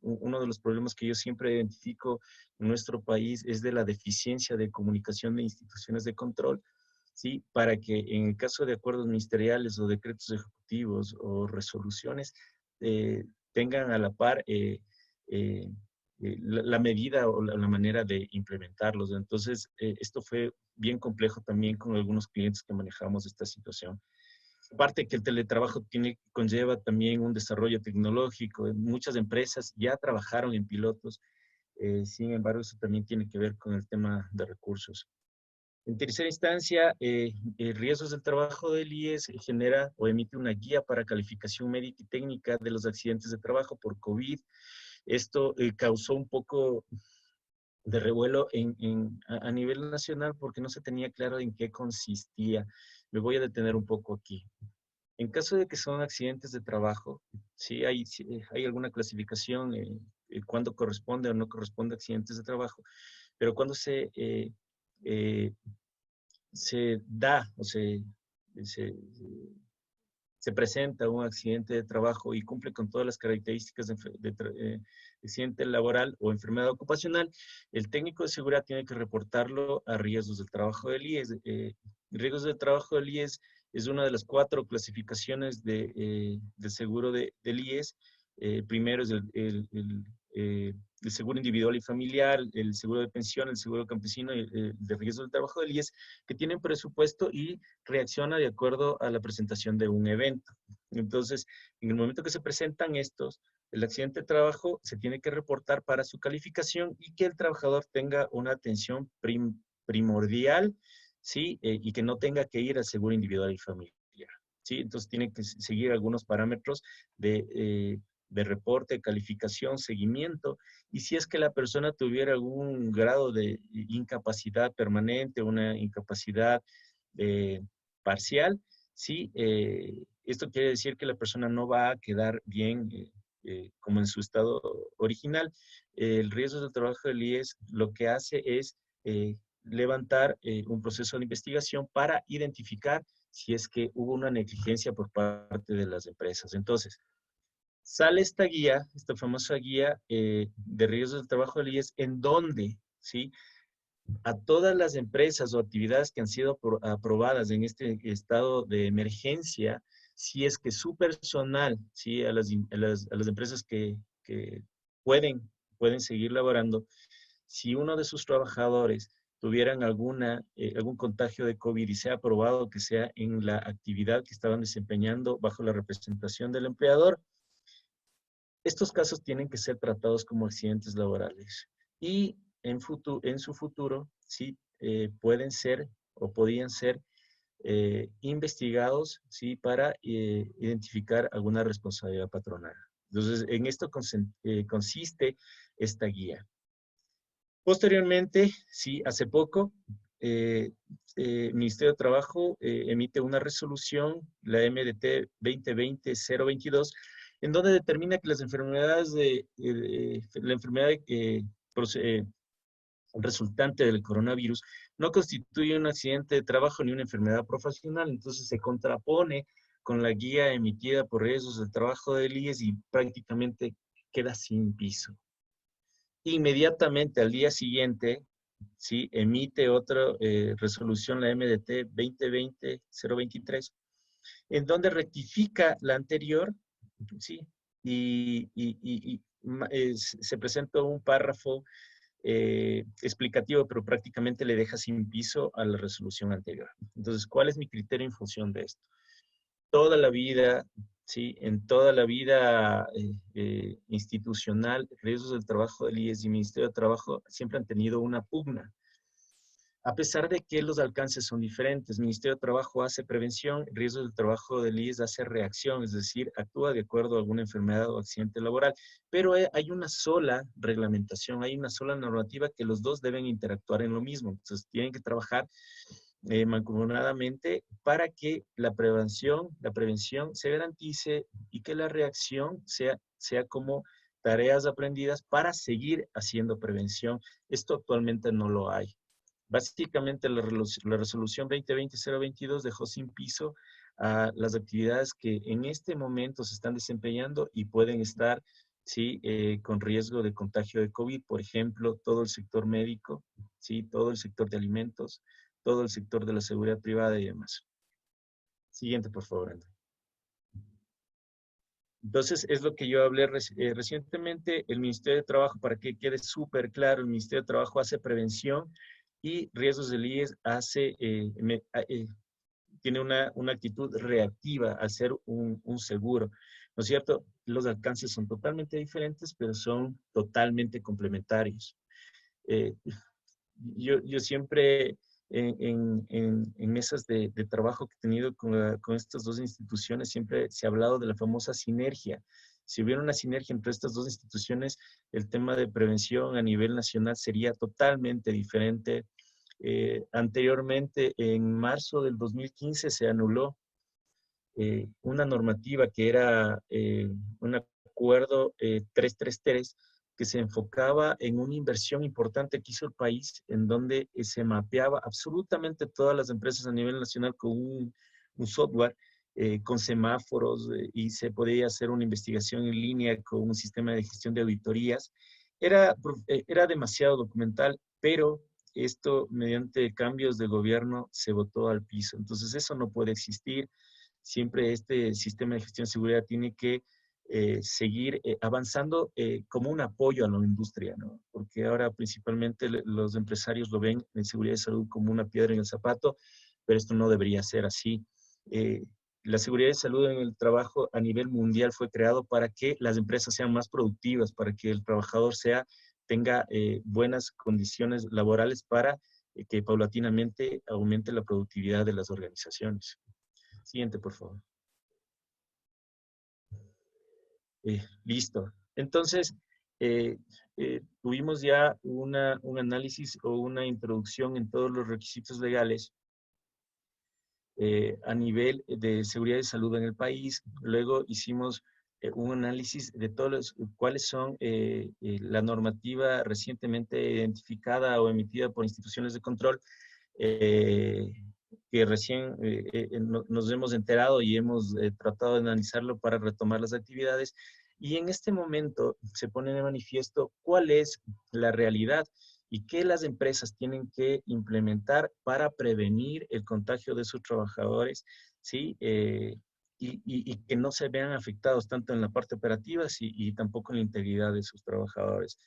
Uno de los problemas que yo siempre identifico en nuestro país es de la deficiencia de comunicación de instituciones de control, ¿sí? Para que en el caso de acuerdos ministeriales o decretos ejecutivos o resoluciones tengan a la par la medida o la manera de implementarlos. Entonces, esto fue bien complejo también con algunos clientes que manejamos esta situación. Aparte que el teletrabajo conlleva también un desarrollo tecnológico. Muchas empresas ya trabajaron en pilotos, sin embargo, eso también tiene que ver con el tema de recursos. En tercera instancia, riesgos del trabajo del IES genera o emite una guía para calificación médica y técnica de los accidentes de trabajo por COVID. Esto causó un poco de revuelo a nivel nacional porque no se tenía claro en qué consistía. Me voy a detener un poco aquí. En caso de que son accidentes de trabajo, sí hay alguna clasificación cuándo corresponde o no corresponde a accidentes de trabajo, pero cuando se da o se, se presenta un accidente de trabajo y cumple con todas las características de accidente laboral o enfermedad ocupacional, el técnico de seguridad tiene que reportarlo a riesgos del trabajo del IES. Riesgos del trabajo del IES es una de las 4 clasificaciones de seguro del IES. Primero es el seguro individual y familiar, el seguro de pensión, el seguro campesino y de riesgo del trabajo del IES, que tienen presupuesto y reacciona de acuerdo a la presentación de un evento. Entonces, en el momento que se presentan estos, el accidente de trabajo se tiene que reportar para su calificación y que el trabajador tenga una atención primordial, ¿sí? Y que no tenga que ir al seguro individual y familiar, ¿sí? Entonces, tiene que seguir algunos parámetros de reporte, calificación, seguimiento, y si es que la persona tuviera algún grado de incapacidad permanente, una incapacidad parcial, sí, esto quiere decir que la persona no va a quedar bien como en su estado original. El riesgo del trabajo del IES lo que hace es levantar un proceso de investigación para identificar si es que hubo una negligencia por parte de las empresas. Entonces, sale esta guía, esta famosa guía de riesgos del trabajo del IES, en donde, ¿sí? A todas las empresas o actividades que han sido aprobadas en este estado de emergencia, si es que su personal, ¿sí? a las empresas que pueden seguir laborando, si uno de sus trabajadores tuvieran algún contagio de COVID y sea aprobado que sea en la actividad que estaban desempeñando bajo la representación del empleador, estos casos tienen que ser tratados como accidentes laborales y en su futuro sí pueden ser o podían ser investigados sí para identificar alguna responsabilidad patronal. Entonces, en esto consiste esta guía. Posteriormente, sí, hace poco, el Ministerio de Trabajo emite una resolución, la MDT 2020-022, en donde determina que las enfermedades la enfermedad resultante del coronavirus no constituye un accidente de trabajo ni una enfermedad profesional. Entonces se contrapone con la guía emitida por riesgos del trabajo del IES y prácticamente queda sin piso. Inmediatamente al día siguiente, ¿sí? Emite otra resolución, la MDT 2020-023, en donde rectifica la anterior, ¿sí? Se presenta un párrafo explicativo, pero prácticamente le deja sin piso a la resolución anterior. Entonces, ¿cuál es mi criterio en función de esto? Toda la vida, ¿sí? En toda la vida institucional, riesgos del trabajo del IES y Ministerio de Trabajo siempre han tenido una pugna. A pesar de que los alcances son diferentes, el Ministerio de Trabajo hace prevención, riesgos del trabajo del IES hace reacción, es decir, actúa de acuerdo a alguna enfermedad o accidente laboral, pero hay una sola reglamentación, hay una sola normativa que los dos deben interactuar en lo mismo, entonces tienen que trabajar mancomunadamente para que la prevención se garantice y que la reacción sea como tareas aprendidas para seguir haciendo prevención. Esto actualmente no lo hay. Básicamente la resolución 2020-022 dejó sin piso a las actividades que en este momento se están desempeñando y pueden estar, sí, con riesgo de contagio de COVID. Por ejemplo, todo el sector médico, sí, todo el sector de alimentos, todo el sector de la seguridad privada y demás. Siguiente, por favor, André. Entonces, es lo que yo hablé recientemente. El Ministerio de Trabajo, para que quede súper claro, el Ministerio de Trabajo hace prevención y riesgos del IES hace, tiene una actitud reactiva al ser un seguro. ¿No es cierto? Los alcances son totalmente diferentes, pero son totalmente complementarios. Eh, yo siempre en mesas de trabajo que he tenido con estas dos instituciones, siempre se ha hablado de la famosa sinergia. Si hubiera una sinergia entre estas dos instituciones, el tema de prevención a nivel nacional sería totalmente diferente. Anteriormente, en marzo del 2015, se anuló una normativa que era un acuerdo 333 que se enfocaba en una inversión importante que hizo el país, en donde se mapeaba absolutamente todas las empresas a nivel nacional con un software, con semáforos, y se podía hacer una investigación en línea con un sistema de gestión de auditorías. Era demasiado documental, pero esto mediante cambios de gobierno se botó al piso. Entonces eso no puede existir. Siempre este sistema de gestión de seguridad tiene que seguir avanzando como un apoyo a la industria, ¿no? Porque ahora principalmente los empresarios lo ven en seguridad de salud como una piedra en el zapato, pero esto no debería ser así. Eh, la seguridad de salud en el trabajo a nivel mundial fue creado para que las empresas sean más productivas, para que el trabajador tenga buenas condiciones laborales para que paulatinamente aumente la productividad de las organizaciones. Siguiente, por favor. Listo. Entonces, tuvimos ya un análisis o una introducción en todos los requisitos legales a nivel de seguridad y salud en el país. Luego hicimos un análisis de todos cuáles son la normativa recientemente identificada o emitida por instituciones de control que recién nos hemos enterado y hemos tratado de analizarlo para retomar las actividades. Y en este momento se pone de manifiesto cuál es la realidad y qué las empresas tienen que implementar para prevenir el contagio de sus trabajadores, ¿sí? Y que no se vean afectados tanto en la parte operativa y tampoco en la integridad de sus trabajadores.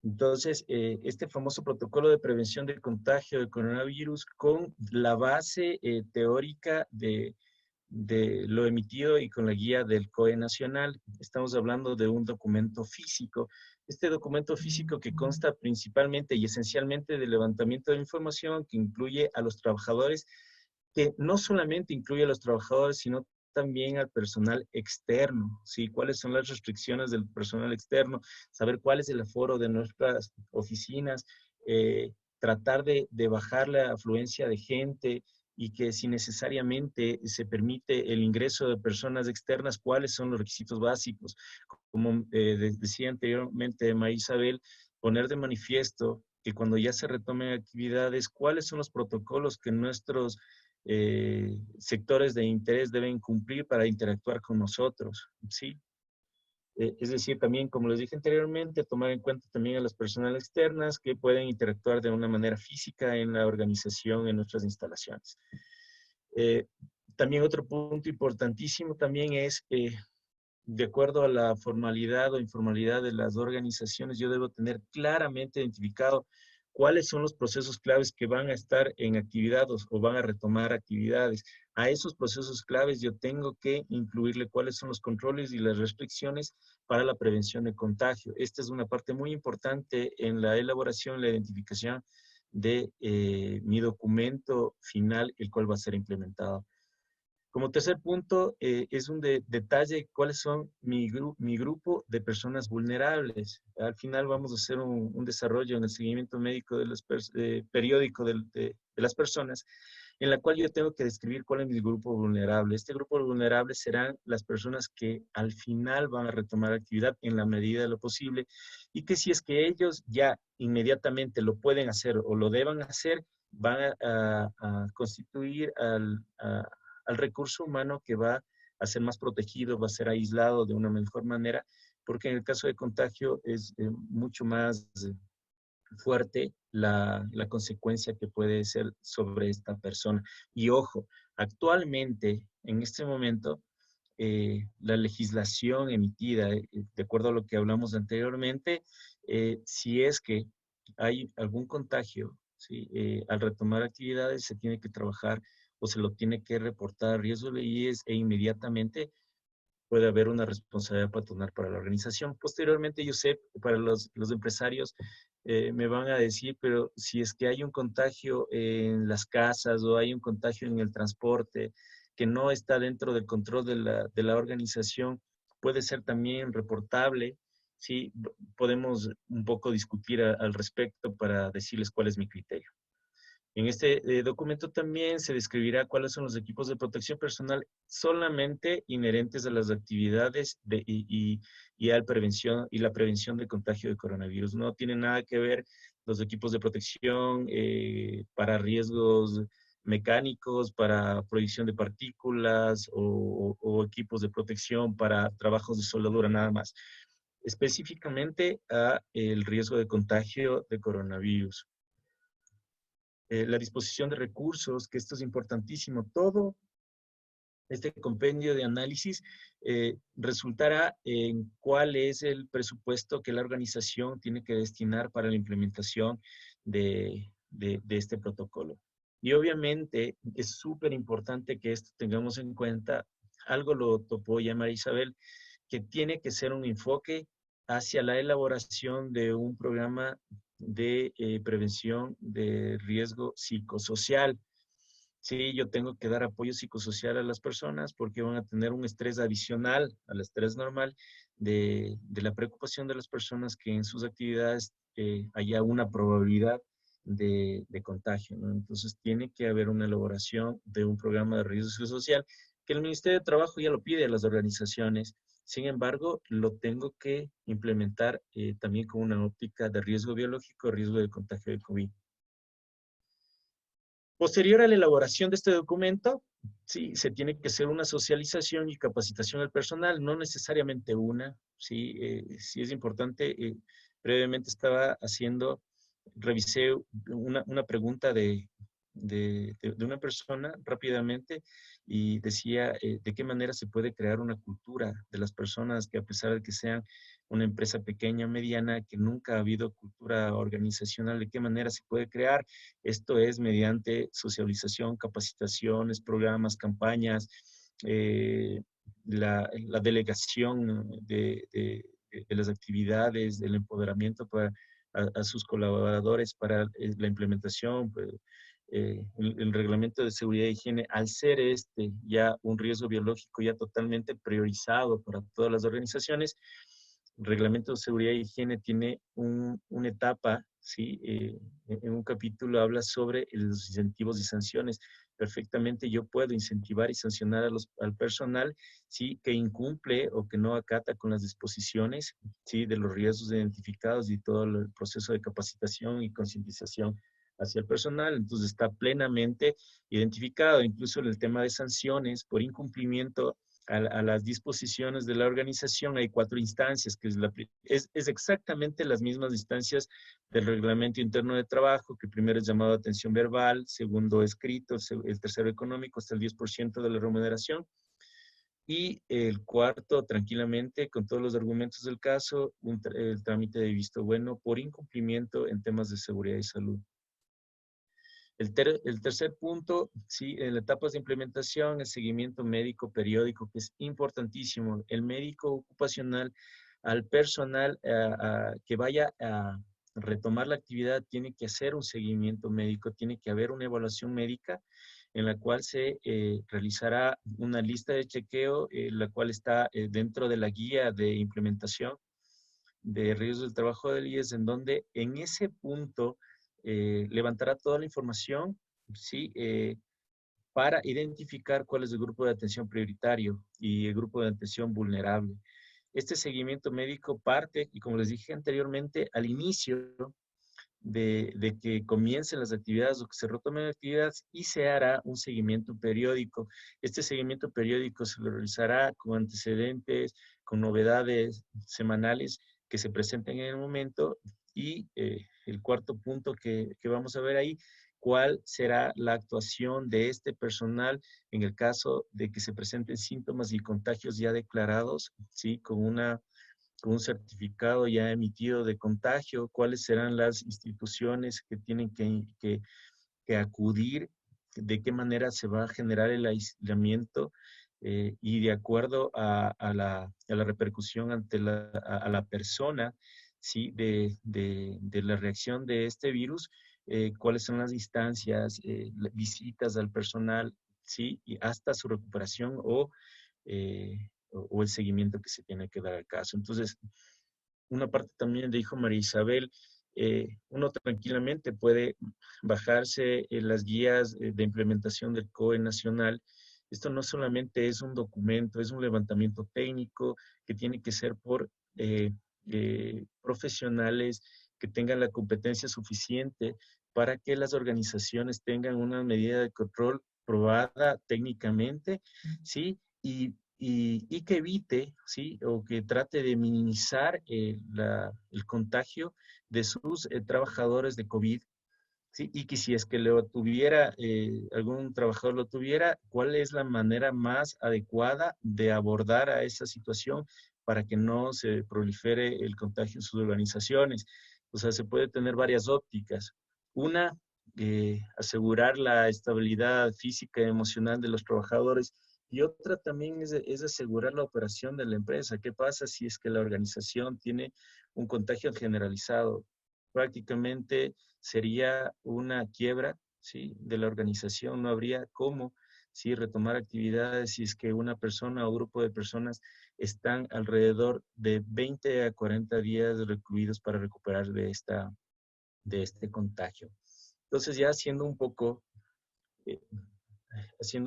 Entonces, este famoso protocolo de prevención del contagio de coronavirus con la base teórica de lo emitido y con la guía del COE nacional. Estamos hablando de un documento físico. Este documento físico que consta principalmente y esencialmente del levantamiento de información que incluye a los trabajadores, que no solamente incluye a los trabajadores, sino también al personal externo, ¿sí? ¿Cuáles son las restricciones del personal externo? Saber cuál es el aforo de nuestras oficinas, tratar de bajar la afluencia de gente y que si necesariamente se permite el ingreso de personas externas, ¿cuáles son los requisitos básicos? Como decía anteriormente María Isabel, poner de manifiesto que cuando ya se retomen actividades, ¿cuáles son los protocolos que nuestros sectores de interés deben cumplir para interactuar con nosotros, ¿sí? Es decir, también, como les dije anteriormente, tomar en cuenta también a las personas externas que pueden interactuar de una manera física en la organización, en nuestras instalaciones. También otro punto importantísimo también es, de acuerdo a la formalidad o informalidad de las organizaciones, yo debo tener claramente identificado cuáles son los procesos claves que van a estar en actividad o van a retomar actividades. A esos procesos claves yo tengo que incluirle cuáles son los controles y las restricciones para la prevención de contagio. Esta es una parte muy importante en la elaboración, la identificación de mi documento final, el cual va a ser implementado. Como tercer punto, es un detalle cuáles son mi grupo de personas vulnerables. Al final vamos a hacer un desarrollo en el seguimiento médico periódico de las personas, en la cual yo tengo que describir cuál es mi grupo vulnerable. Este grupo vulnerable serán las personas que al final van a retomar actividad en la medida de lo posible y que si es que ellos ya inmediatamente lo pueden hacer o lo deban hacer, van a constituir al recurso humano que va a ser más protegido, va a ser aislado de una mejor manera, porque en el caso de contagio es mucho más fuerte la consecuencia que puede ser sobre esta persona. Y ojo, actualmente, en este momento, la legislación emitida, de acuerdo a lo que hablamos anteriormente, si es que hay algún contagio, ¿sí? Al retomar actividades se tiene que trabajar o se lo tiene que reportar a riesgo de IES e inmediatamente puede haber una responsabilidad patronal para la organización. Posteriormente, yo sé, para los empresarios me van a decir, pero si es que hay un contagio en las casas o hay un contagio en el transporte que no está dentro del control de la organización, puede ser también reportable. Sí, podemos un poco discutir al respecto para decirles cuál es mi criterio. En este documento también se describirá cuáles son los equipos de protección personal solamente inherentes a las actividades y a la prevención de contagio de coronavirus. No tiene nada que ver los equipos de protección para riesgos mecánicos, para prohibición de partículas o equipos de protección para trabajos de soldadura, nada más. Específicamente a el riesgo de contagio de coronavirus. La disposición de recursos, que esto es importantísimo. Todo este compendio de análisis resultará en cuál es el presupuesto que la organización tiene que destinar para la implementación de este protocolo. Y obviamente es súper importante que esto tengamos en cuenta, algo lo topó ya María Isabel, que tiene que ser un enfoque hacia la elaboración de un programa de prevención de riesgo psicosocial. Sí, yo tengo que dar apoyo psicosocial a las personas porque van a tener un estrés adicional al estrés normal de la preocupación de las personas que en sus actividades haya una probabilidad de contagio, ¿no? Entonces tiene que haber una elaboración de un programa de riesgo psicosocial que el Ministerio de Trabajo ya lo pide a las organizaciones. Sin embargo, lo tengo que implementar también con una óptica de riesgo biológico, riesgo de contagio de COVID. Posterior a la elaboración de este documento, sí, se tiene que hacer una socialización y capacitación al personal, no necesariamente una, sí, sí es importante. Previamente estaba haciendo, revisé una pregunta de una persona rápidamente y decía de qué manera se puede crear una cultura de las personas que a pesar de que sean una empresa pequeña o mediana, que nunca ha habido cultura organizacional, de qué manera se puede crear. Esto es mediante socialización, capacitaciones, programas, campañas, la delegación de las actividades, del empoderamiento para, a sus colaboradores para la implementación. Pues, el reglamento de seguridad e higiene, al ser este ya un riesgo biológico ya totalmente priorizado para todas las organizaciones, el reglamento de seguridad e higiene tiene una etapa, ¿sí? En un capítulo habla sobre los incentivos y sanciones. Perfectamente yo puedo incentivar y sancionar al personal, ¿sí? Que incumple o que no acata con las disposiciones, ¿sí? De los riesgos identificados y todo el proceso de capacitación y concientización hacia el personal. Entonces está plenamente identificado, incluso en el tema de sanciones por incumplimiento a las disposiciones de la organización. Hay 4 instancias, que es exactamente las mismas instancias del reglamento interno de trabajo, que primero es llamado de atención verbal, segundo escrito, el tercero económico, hasta el 10% de la remuneración, y el cuarto, tranquilamente, con todos los argumentos del caso, el trámite de visto bueno por incumplimiento en temas de seguridad y salud. El tercer punto, sí, en las etapas de implementación, el seguimiento médico periódico, que es importantísimo. El médico ocupacional al personal que vaya a retomar la actividad tiene que hacer un seguimiento médico, tiene que haber una evaluación médica en la cual se realizará una lista de chequeo, la cual está dentro de la guía de implementación de riesgos del trabajo del IES, en donde en ese punto levantará toda la información, ¿sí? Para identificar cuál es el grupo de atención prioritario y el grupo de atención vulnerable. Este seguimiento médico parte, y como les dije anteriormente, al inicio de que comiencen las actividades o que se retomen actividades y se hará un seguimiento periódico. Este seguimiento periódico se lo realizará con antecedentes, con novedades semanales que se presenten en el momento y el cuarto punto que vamos a ver ahí, cuál será la actuación de este personal en el caso de que se presenten síntomas y contagios ya declarados, ¿sí? Con un certificado ya emitido de contagio, cuáles serán las instituciones que tienen que acudir, de qué manera se va a generar el aislamiento y de acuerdo a la repercusión ante a la persona, ¿sí? De la reacción de este virus, cuáles son las distancias, visitas al personal, ¿sí? Y hasta su recuperación o el seguimiento que se tiene que dar al caso. Entonces, una parte también dijo María Isabel, uno tranquilamente puede bajarse las guías de implementación del COE nacional. Esto no solamente es un documento, es un levantamiento técnico que tiene que ser por profesionales que tengan la competencia suficiente para que las organizaciones tengan una medida de control probada técnicamente, ¿sí? Y que evite, ¿sí? O que trate de minimizar el contagio de sus trabajadores de COVID, ¿sí? Y que si es que lo tuviera, algún trabajador lo tuviera, ¿cuál es la manera más adecuada de abordar a esa situación para que no se prolifere el contagio en sus organizaciones? O sea, se puede tener varias ópticas. Una, asegurar la estabilidad física y emocional de los trabajadores, y otra también es asegurar la operación de la empresa. ¿Qué pasa si es que la organización tiene un contagio generalizado? Prácticamente sería una quiebra, ¿sí? De la organización. No habría cómo, ¿sí? Retomar actividades si es que una persona o grupo de personas están alrededor de 20 a 40 días recluidos para recuperar de este contagio. Entonces, ya eh, haciendo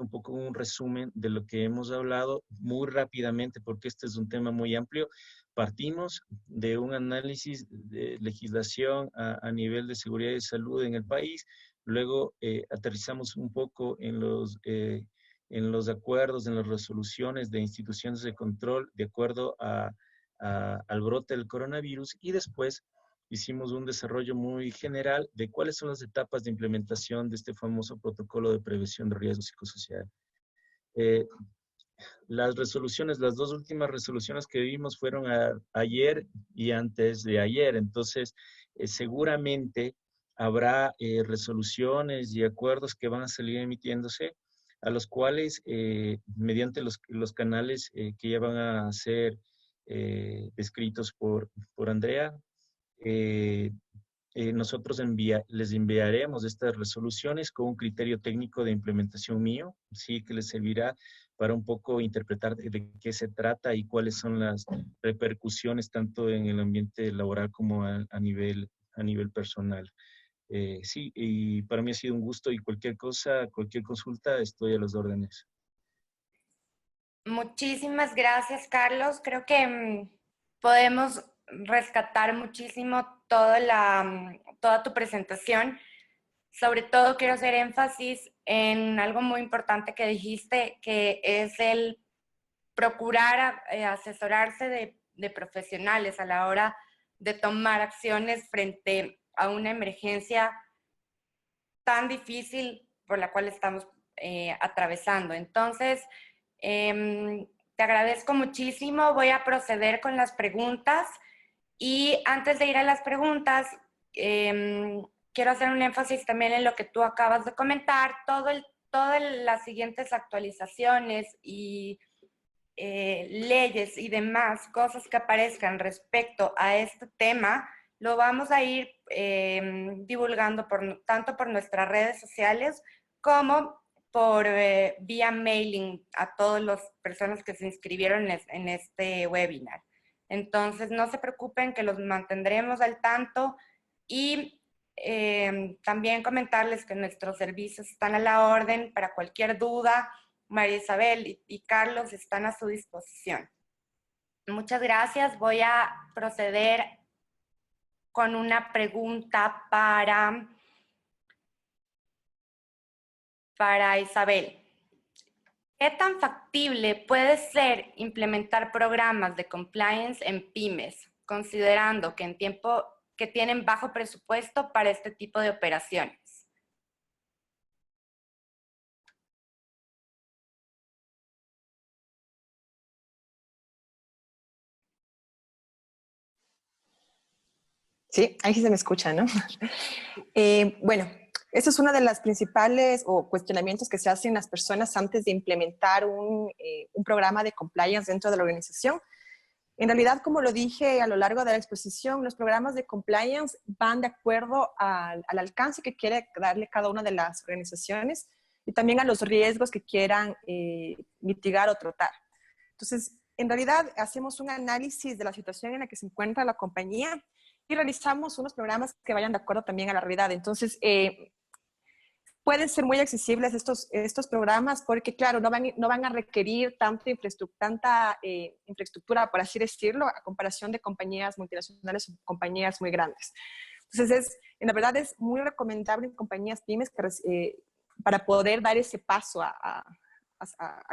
un poco un resumen de lo que hemos hablado muy rápidamente, porque este es un tema muy amplio. Partimos de un análisis de legislación a nivel de seguridad y salud en el país, luego aterrizamos un poco en los acuerdos, en las resoluciones de instituciones de control de acuerdo al brote del coronavirus y después hicimos un desarrollo muy general de cuáles son las etapas de implementación de este famoso protocolo de prevención de riesgo psicosocial. Eh, las resoluciones, las dos últimas resoluciones que vimos fueron ayer y antes de ayer, entonces seguramente habrá resoluciones y acuerdos que van a salir emitiéndose a los cuales, mediante los canales que ya van a ser descritos por Andrea, eh, nosotros les enviaremos estas resoluciones con un criterio técnico de implementación mío, sí, que les servirá para un poco interpretar de qué se trata y cuáles son las repercusiones tanto en el ambiente laboral como a nivel personal. Sí, y para mí ha sido un gusto y cualquier cosa, cualquier consulta, estoy a las órdenes. Muchísimas gracias, Carlos. Creo que podemos rescatar muchísimo toda tu presentación. Sobre todo quiero hacer énfasis en algo muy importante que dijiste, que es el procurar asesorarse de profesionales a la hora de tomar acciones frente a una emergencia tan difícil por la cual estamos atravesando. Entonces, te agradezco muchísimo. Voy a proceder con las preguntas y antes de ir a las preguntas, quiero hacer un énfasis también en lo que tú acabas de comentar. Todas las siguientes actualizaciones y leyes y demás cosas que aparezcan respecto a este tema, lo vamos a ir divulgando tanto por nuestras redes sociales como por vía mailing a todas las personas que se inscribieron en este webinar. Entonces, no se preocupen que los mantendremos al tanto y también comentarles que nuestros servicios están a la orden para cualquier duda. María Isabel y Carlos están a su disposición. Muchas gracias. Voy a proceder con una pregunta para Isabel. ¿Qué tan factible puede ser implementar programas de compliance en pymes, considerando que que tienen bajo presupuesto para este tipo de operaciones? Sí, ahí sí se me escucha, ¿no? Bueno, eso es una de las principales o cuestionamientos que se hacen las personas antes de implementar un programa de compliance dentro de la organización. En realidad, como lo dije a lo largo de la exposición, los programas de compliance van de acuerdo al alcance que quiere darle cada una de las organizaciones y también a los riesgos que quieran mitigar o tratar. Entonces, en realidad, hacemos un análisis de la situación en la que se encuentra la compañía y realizamos unos programas que vayan de acuerdo también a la realidad. Entonces, pueden ser muy accesibles estos programas porque, claro, no van a requerir tanta infraestructura, por así decirlo, a comparación de compañías multinacionales o compañías muy grandes. Entonces, en la verdad es muy recomendable en compañías pymes para poder dar ese paso a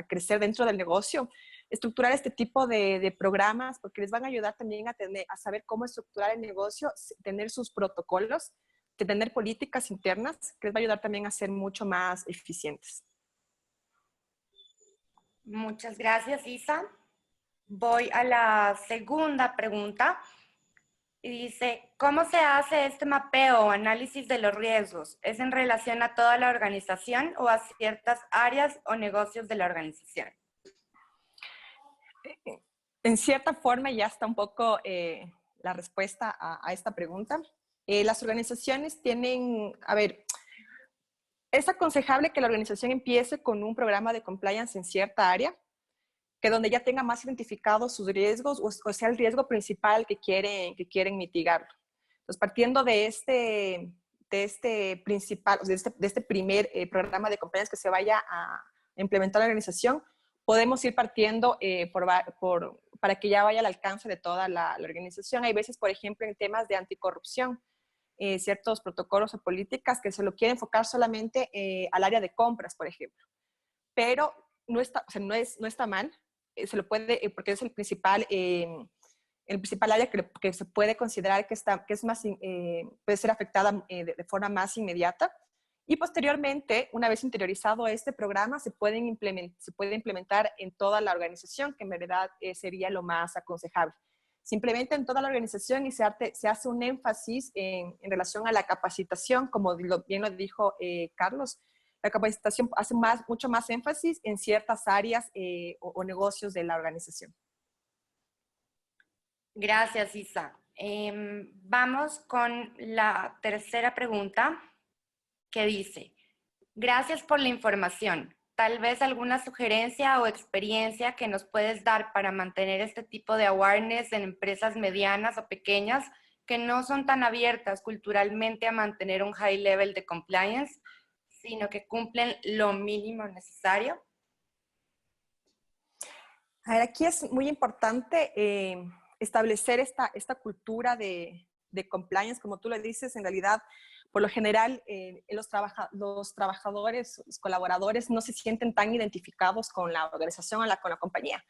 crecer dentro del negocio, estructurar este tipo de programas porque les van a ayudar también a saber cómo estructurar el negocio, tener sus protocolos, de tener políticas internas que les va a ayudar también a ser mucho más eficientes. Muchas gracias, Isa. Voy a la segunda pregunta. Y dice, ¿cómo se hace este mapeo o análisis de los riesgos? ¿Es en relación a toda la organización o a ciertas áreas o negocios de la organización? En cierta forma ya está un poco la respuesta a esta pregunta. Las organizaciones tienen, a ver, es aconsejable que la organización empiece con un programa de compliance en cierta área, que donde ya tenga más identificados sus riesgos o sea el riesgo principal que quieren mitigarlo. Entonces, partiendo de este principal, de este primer programa de compliance que se vaya a implementar la organización, podemos ir partiendo para que ya vaya al alcance de toda la organización. Hay veces, por ejemplo, en temas de anticorrupción, ciertos protocolos o políticas que se lo quieren enfocar solamente al área de compras, por ejemplo. Pero no está, o sea, no está mal, se lo puede, porque es el principal área que se puede considerar que es más, puede ser afectada de forma más inmediata. Y posteriormente, una vez interiorizado este programa, se puede implementar en toda la organización, que en verdad sería lo más aconsejable. Se implementa en toda la organización y se hace un énfasis en relación a la capacitación, como bien lo dijo Carlos. La capacitación hace mucho más énfasis en ciertas áreas o negocios de la organización. Gracias, Isa. Vamos con la tercera pregunta que dice, gracias por la información. Tal vez alguna sugerencia o experiencia que nos puedes dar para mantener este tipo de awareness en empresas medianas o pequeñas que no son tan abiertas culturalmente a mantener un high level de compliance, sino que cumplen lo mínimo necesario. A ver, aquí es muy importante establecer esta cultura de compliance, como tú le dices, en realidad, por lo general, los trabajadores, los colaboradores no se sienten tan identificados con la organización, con la compañía.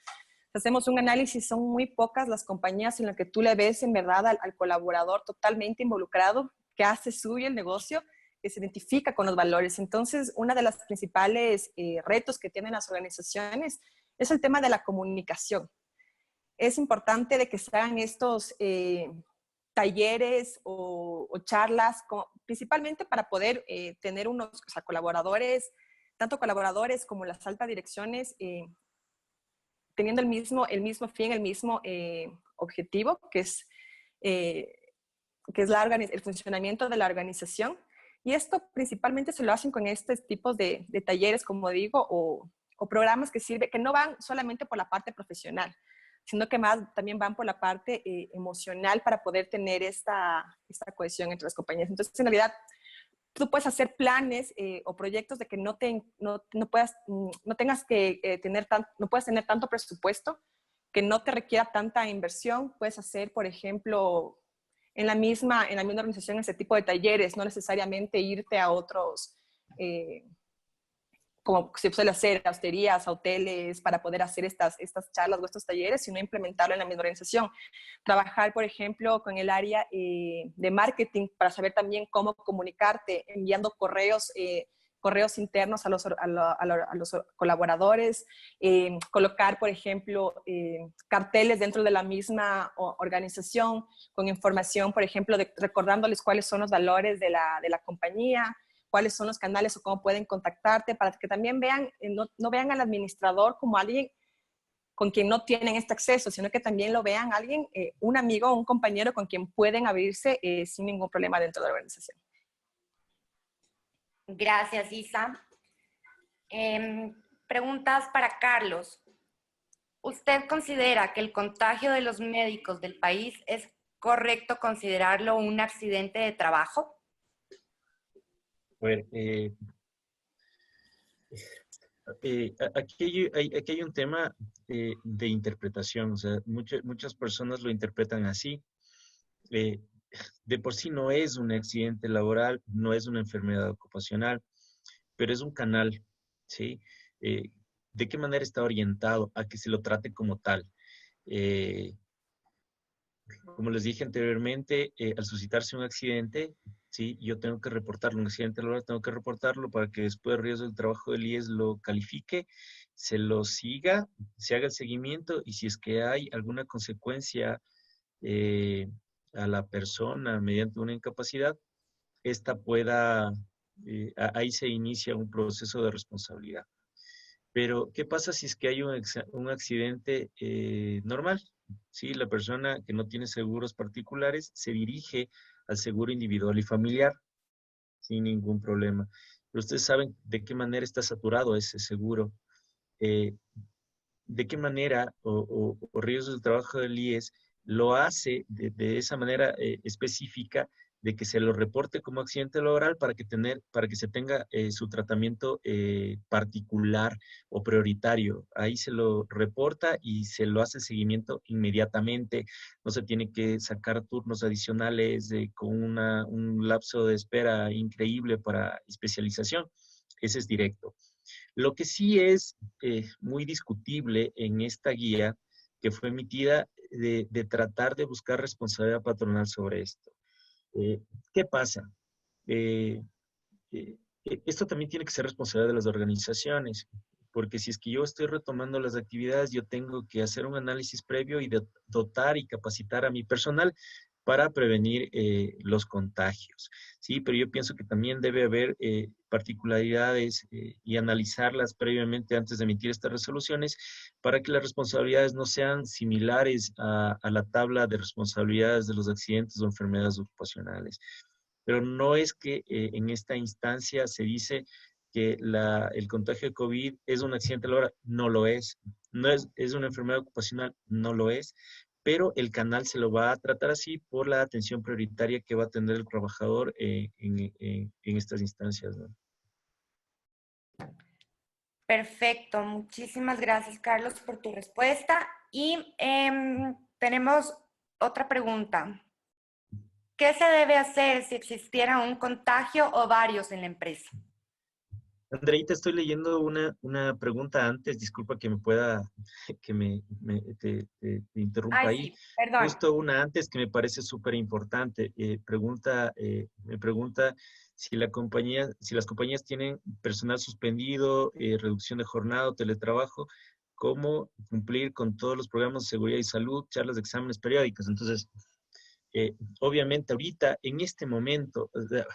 Hacemos un análisis, son muy pocas las compañías en las que tú le ves en verdad al colaborador totalmente involucrado, que hace suyo el negocio, que se identifica con los valores. Entonces, uno de los principales retos que tienen las organizaciones es el tema de la comunicación. Es importante de que se hagan estos talleres o charlas, principalmente para poder tener unos colaboradores, tanto colaboradores como las altas direcciones, teniendo el mismo fin, el mismo objetivo, que es el funcionamiento de la organización. Y esto principalmente se lo hacen con estos tipos de talleres, como digo, o programas que no van solamente por la parte profesional, sino que también van por la parte emocional para poder tener esta cohesión entre las compañías. Entonces, en realidad, tú puedes hacer planes o proyectos de que no puedas tener tanto presupuesto, que no te requiera tanta inversión. Puedes hacer, por ejemplo, en la misma organización ese tipo de talleres, no necesariamente irte a otros, como se suele hacer, a hosterías, a hoteles, para poder hacer estas charlas o estos talleres, sino implementarlo en la misma organización. Trabajar, por ejemplo, con el área de marketing para saber también cómo comunicarte, enviando correos internos a los colaboradores, colocar, por ejemplo, carteles dentro de la misma organización con información, por ejemplo, recordándoles cuáles son los valores de la compañía, cuáles son los canales o cómo pueden contactarte, para que también vean, no vean al administrador como alguien con quien no tienen este acceso, sino que también lo vean alguien, un amigo o un compañero con quien pueden abrirse sin ningún problema dentro de la organización. Gracias, Isa. Preguntas para Carlos. ¿Usted considera que el contagio de los médicos del país es correcto considerarlo un accidente de trabajo? A ver, aquí hay un tema de interpretación, o sea, muchas personas lo interpretan así. De por sí no es un accidente laboral, no es una enfermedad ocupacional, pero es un canal, ¿sí? ¿De qué manera está orientado a que se lo trate como tal? Eh, Como les dije anteriormente, al suscitarse un accidente, ¿sí? Yo tengo que reportarlo, un accidente laboral tengo que reportarlo para que después el riesgo del trabajo del IES lo califique, se lo siga, se haga el seguimiento y si es que hay alguna consecuencia a la persona mediante una incapacidad, esta pueda, ahí se inicia un proceso de responsabilidad. Pero, ¿qué pasa si es que hay un accidente normal? Sí, la persona que no tiene seguros particulares se dirige al seguro individual y familiar sin ningún problema. Pero ustedes saben de qué manera está saturado ese seguro, eh, de qué manera o riesgos del trabajo del IES lo hace de esa manera específica de que se lo reporte como accidente laboral para que se tenga su tratamiento particular o prioritario. Ahí se lo reporta y se lo hace seguimiento inmediatamente. No se tiene que sacar turnos adicionales con un lapso de espera increíble para especialización. Ese es directo. Lo que sí es muy discutible en esta guía que fue emitida de tratar de buscar responsabilidad patronal sobre esto. ¿Qué pasa? Eh, Esto también tiene que ser responsabilidad de las organizaciones, porque si es que yo estoy retomando las actividades, yo tengo que hacer un análisis previo y dotar y capacitar a mi personal para prevenir los contagios. Sí, pero yo pienso que también debe haber particularidades y analizarlas previamente antes de emitir estas resoluciones para que las responsabilidades no sean similares a la tabla de responsabilidades de los accidentes o enfermedades ocupacionales. Pero no es que en esta instancia se dice que el contagio de COVID es un accidente laboral, no lo es. No es una enfermedad ocupacional, no lo es. Pero el canal se lo va a tratar así por la atención prioritaria que va a tener el trabajador en estas instancias, ¿no? Perfecto, muchísimas gracias, Carlos, por tu respuesta. Y tenemos otra pregunta. ¿Qué se debe hacer si existiera un contagio o varios en la empresa? Andreita, estoy leyendo una pregunta antes, disculpa que me pueda, que te interrumpa Ay, ahí. sí, perdón. Justo una antes que me parece súper importante. Me pregunta si las compañías tienen personal suspendido, reducción de jornada o teletrabajo, ¿cómo cumplir con todos los programas de seguridad y salud, charlas de exámenes periódicos? Entonces, obviamente ahorita, en este momento, o sea,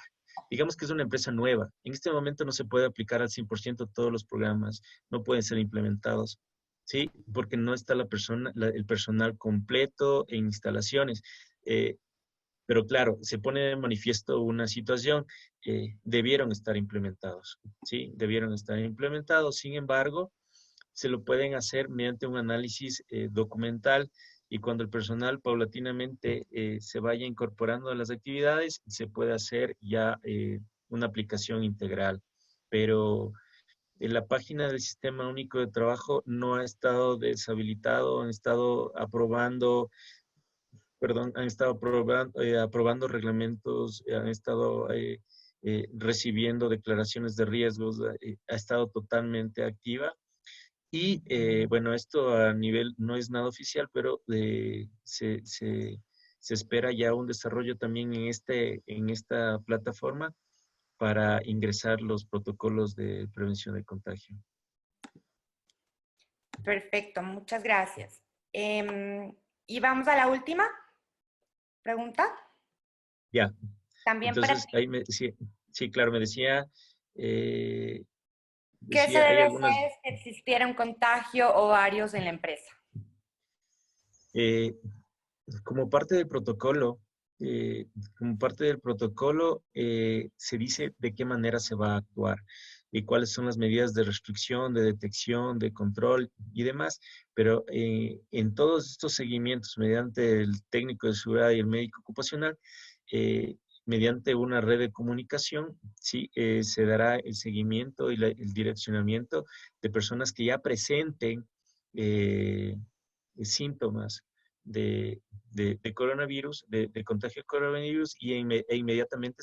digamos que es una empresa nueva. En este momento no se puede aplicar al 100% todos los programas, no pueden ser implementados, ¿sí? Porque no está el personal completo en instalaciones. Eh, pero claro, se pone de manifiesto una situación, debieron estar implementados, ¿sí? Debieron estar implementados, sin embargo, se lo pueden hacer mediante un análisis documental y cuando el personal paulatinamente se vaya incorporando a las actividades, se puede hacer ya una aplicación integral. Pero en la página del Sistema Único de Trabajo no ha estado deshabilitado, han estado aprobando perdón, han estado aprobando reglamentos, han estado recibiendo declaraciones de riesgos, ha estado totalmente activa. Y bueno, esto a nivel no es nada oficial, pero se espera ya un desarrollo también en esta plataforma para ingresar los protocolos de prevención de contagio. Perfecto, muchas gracias. Y vamos a la última pregunta. Ya, También para entonces ahí sí, claro, me decía, ¿qué se hay debe algunas, hacer si existiera un contagio o varios en la empresa? eh, como parte del protocolo, eh, se dice de qué manera se va a actuar y cuáles son las medidas de restricción, de detección, de control y demás, pero en todos estos seguimientos, mediante el técnico de seguridad y el médico ocupacional, mediante una red de comunicación, sí, se dará el seguimiento y el direccionamiento de personas que ya presenten síntomas de coronavirus, de contagio de coronavirus, e inmediatamente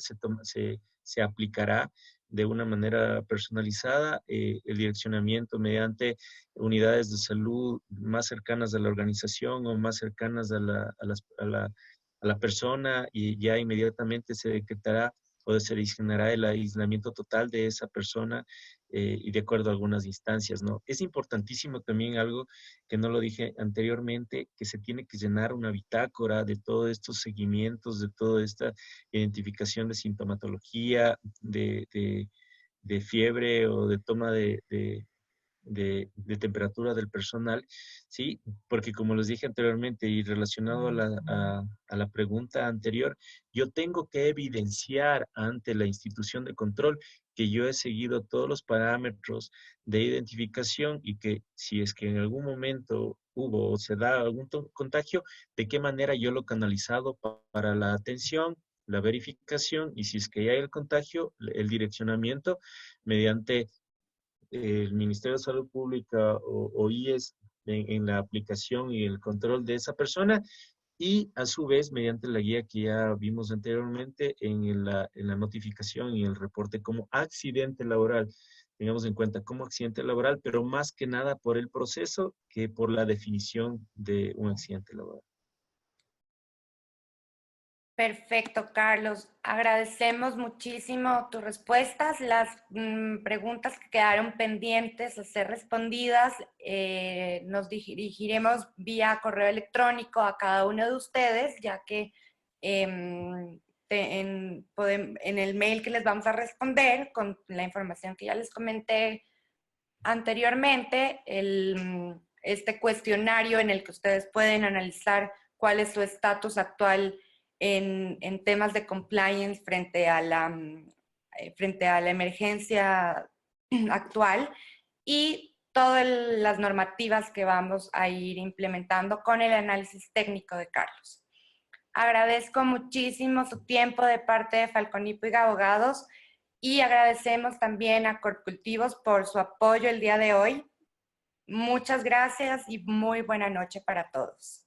se aplicará de una manera personalizada el direccionamiento mediante unidades de salud más cercanas a la organización o más cercanas a la persona, y ya inmediatamente se decretará o se designará el aislamiento total de esa persona y de acuerdo a algunas instancias, ¿no? Es importantísimo también algo que no lo dije anteriormente, que se tiene que llenar una bitácora de todos estos seguimientos, de toda esta identificación de sintomatología, de fiebre o de toma de temperatura del personal, ¿sí? Porque como les dije anteriormente y relacionado a la pregunta anterior, yo tengo que evidenciar ante la institución de control que yo he seguido todos los parámetros de identificación y que si es que en algún momento hubo o se da algún contagio, de qué manera yo lo he canalizado para la atención, la verificación y si es que ya hay el contagio, el direccionamiento mediante el Ministerio de Salud Pública o IES en la aplicación y el control de esa persona y a su vez mediante la guía que ya vimos anteriormente en la notificación y el reporte como accidente laboral. Tengamos en cuenta como accidente laboral, pero más que nada por el proceso que por la definición de un accidente laboral. Perfecto, Carlos. Agradecemos muchísimo tus respuestas. Las preguntas que quedaron pendientes a ser respondidas, nos dirigiremos vía correo electrónico a cada uno de ustedes, ya que en el mail que les vamos a responder, con la información que ya les comenté anteriormente, este cuestionario en el que ustedes pueden analizar cuál es su estatus actual en temas de compliance frente a la emergencia actual y todas las normativas que vamos a ir implementando con el análisis técnico de Carlos. Agradezco muchísimo su tiempo de parte de Falconipo y Abogados y agradecemos también a Corcultivos por su apoyo el día de hoy. Muchas gracias y muy buena noche para todos.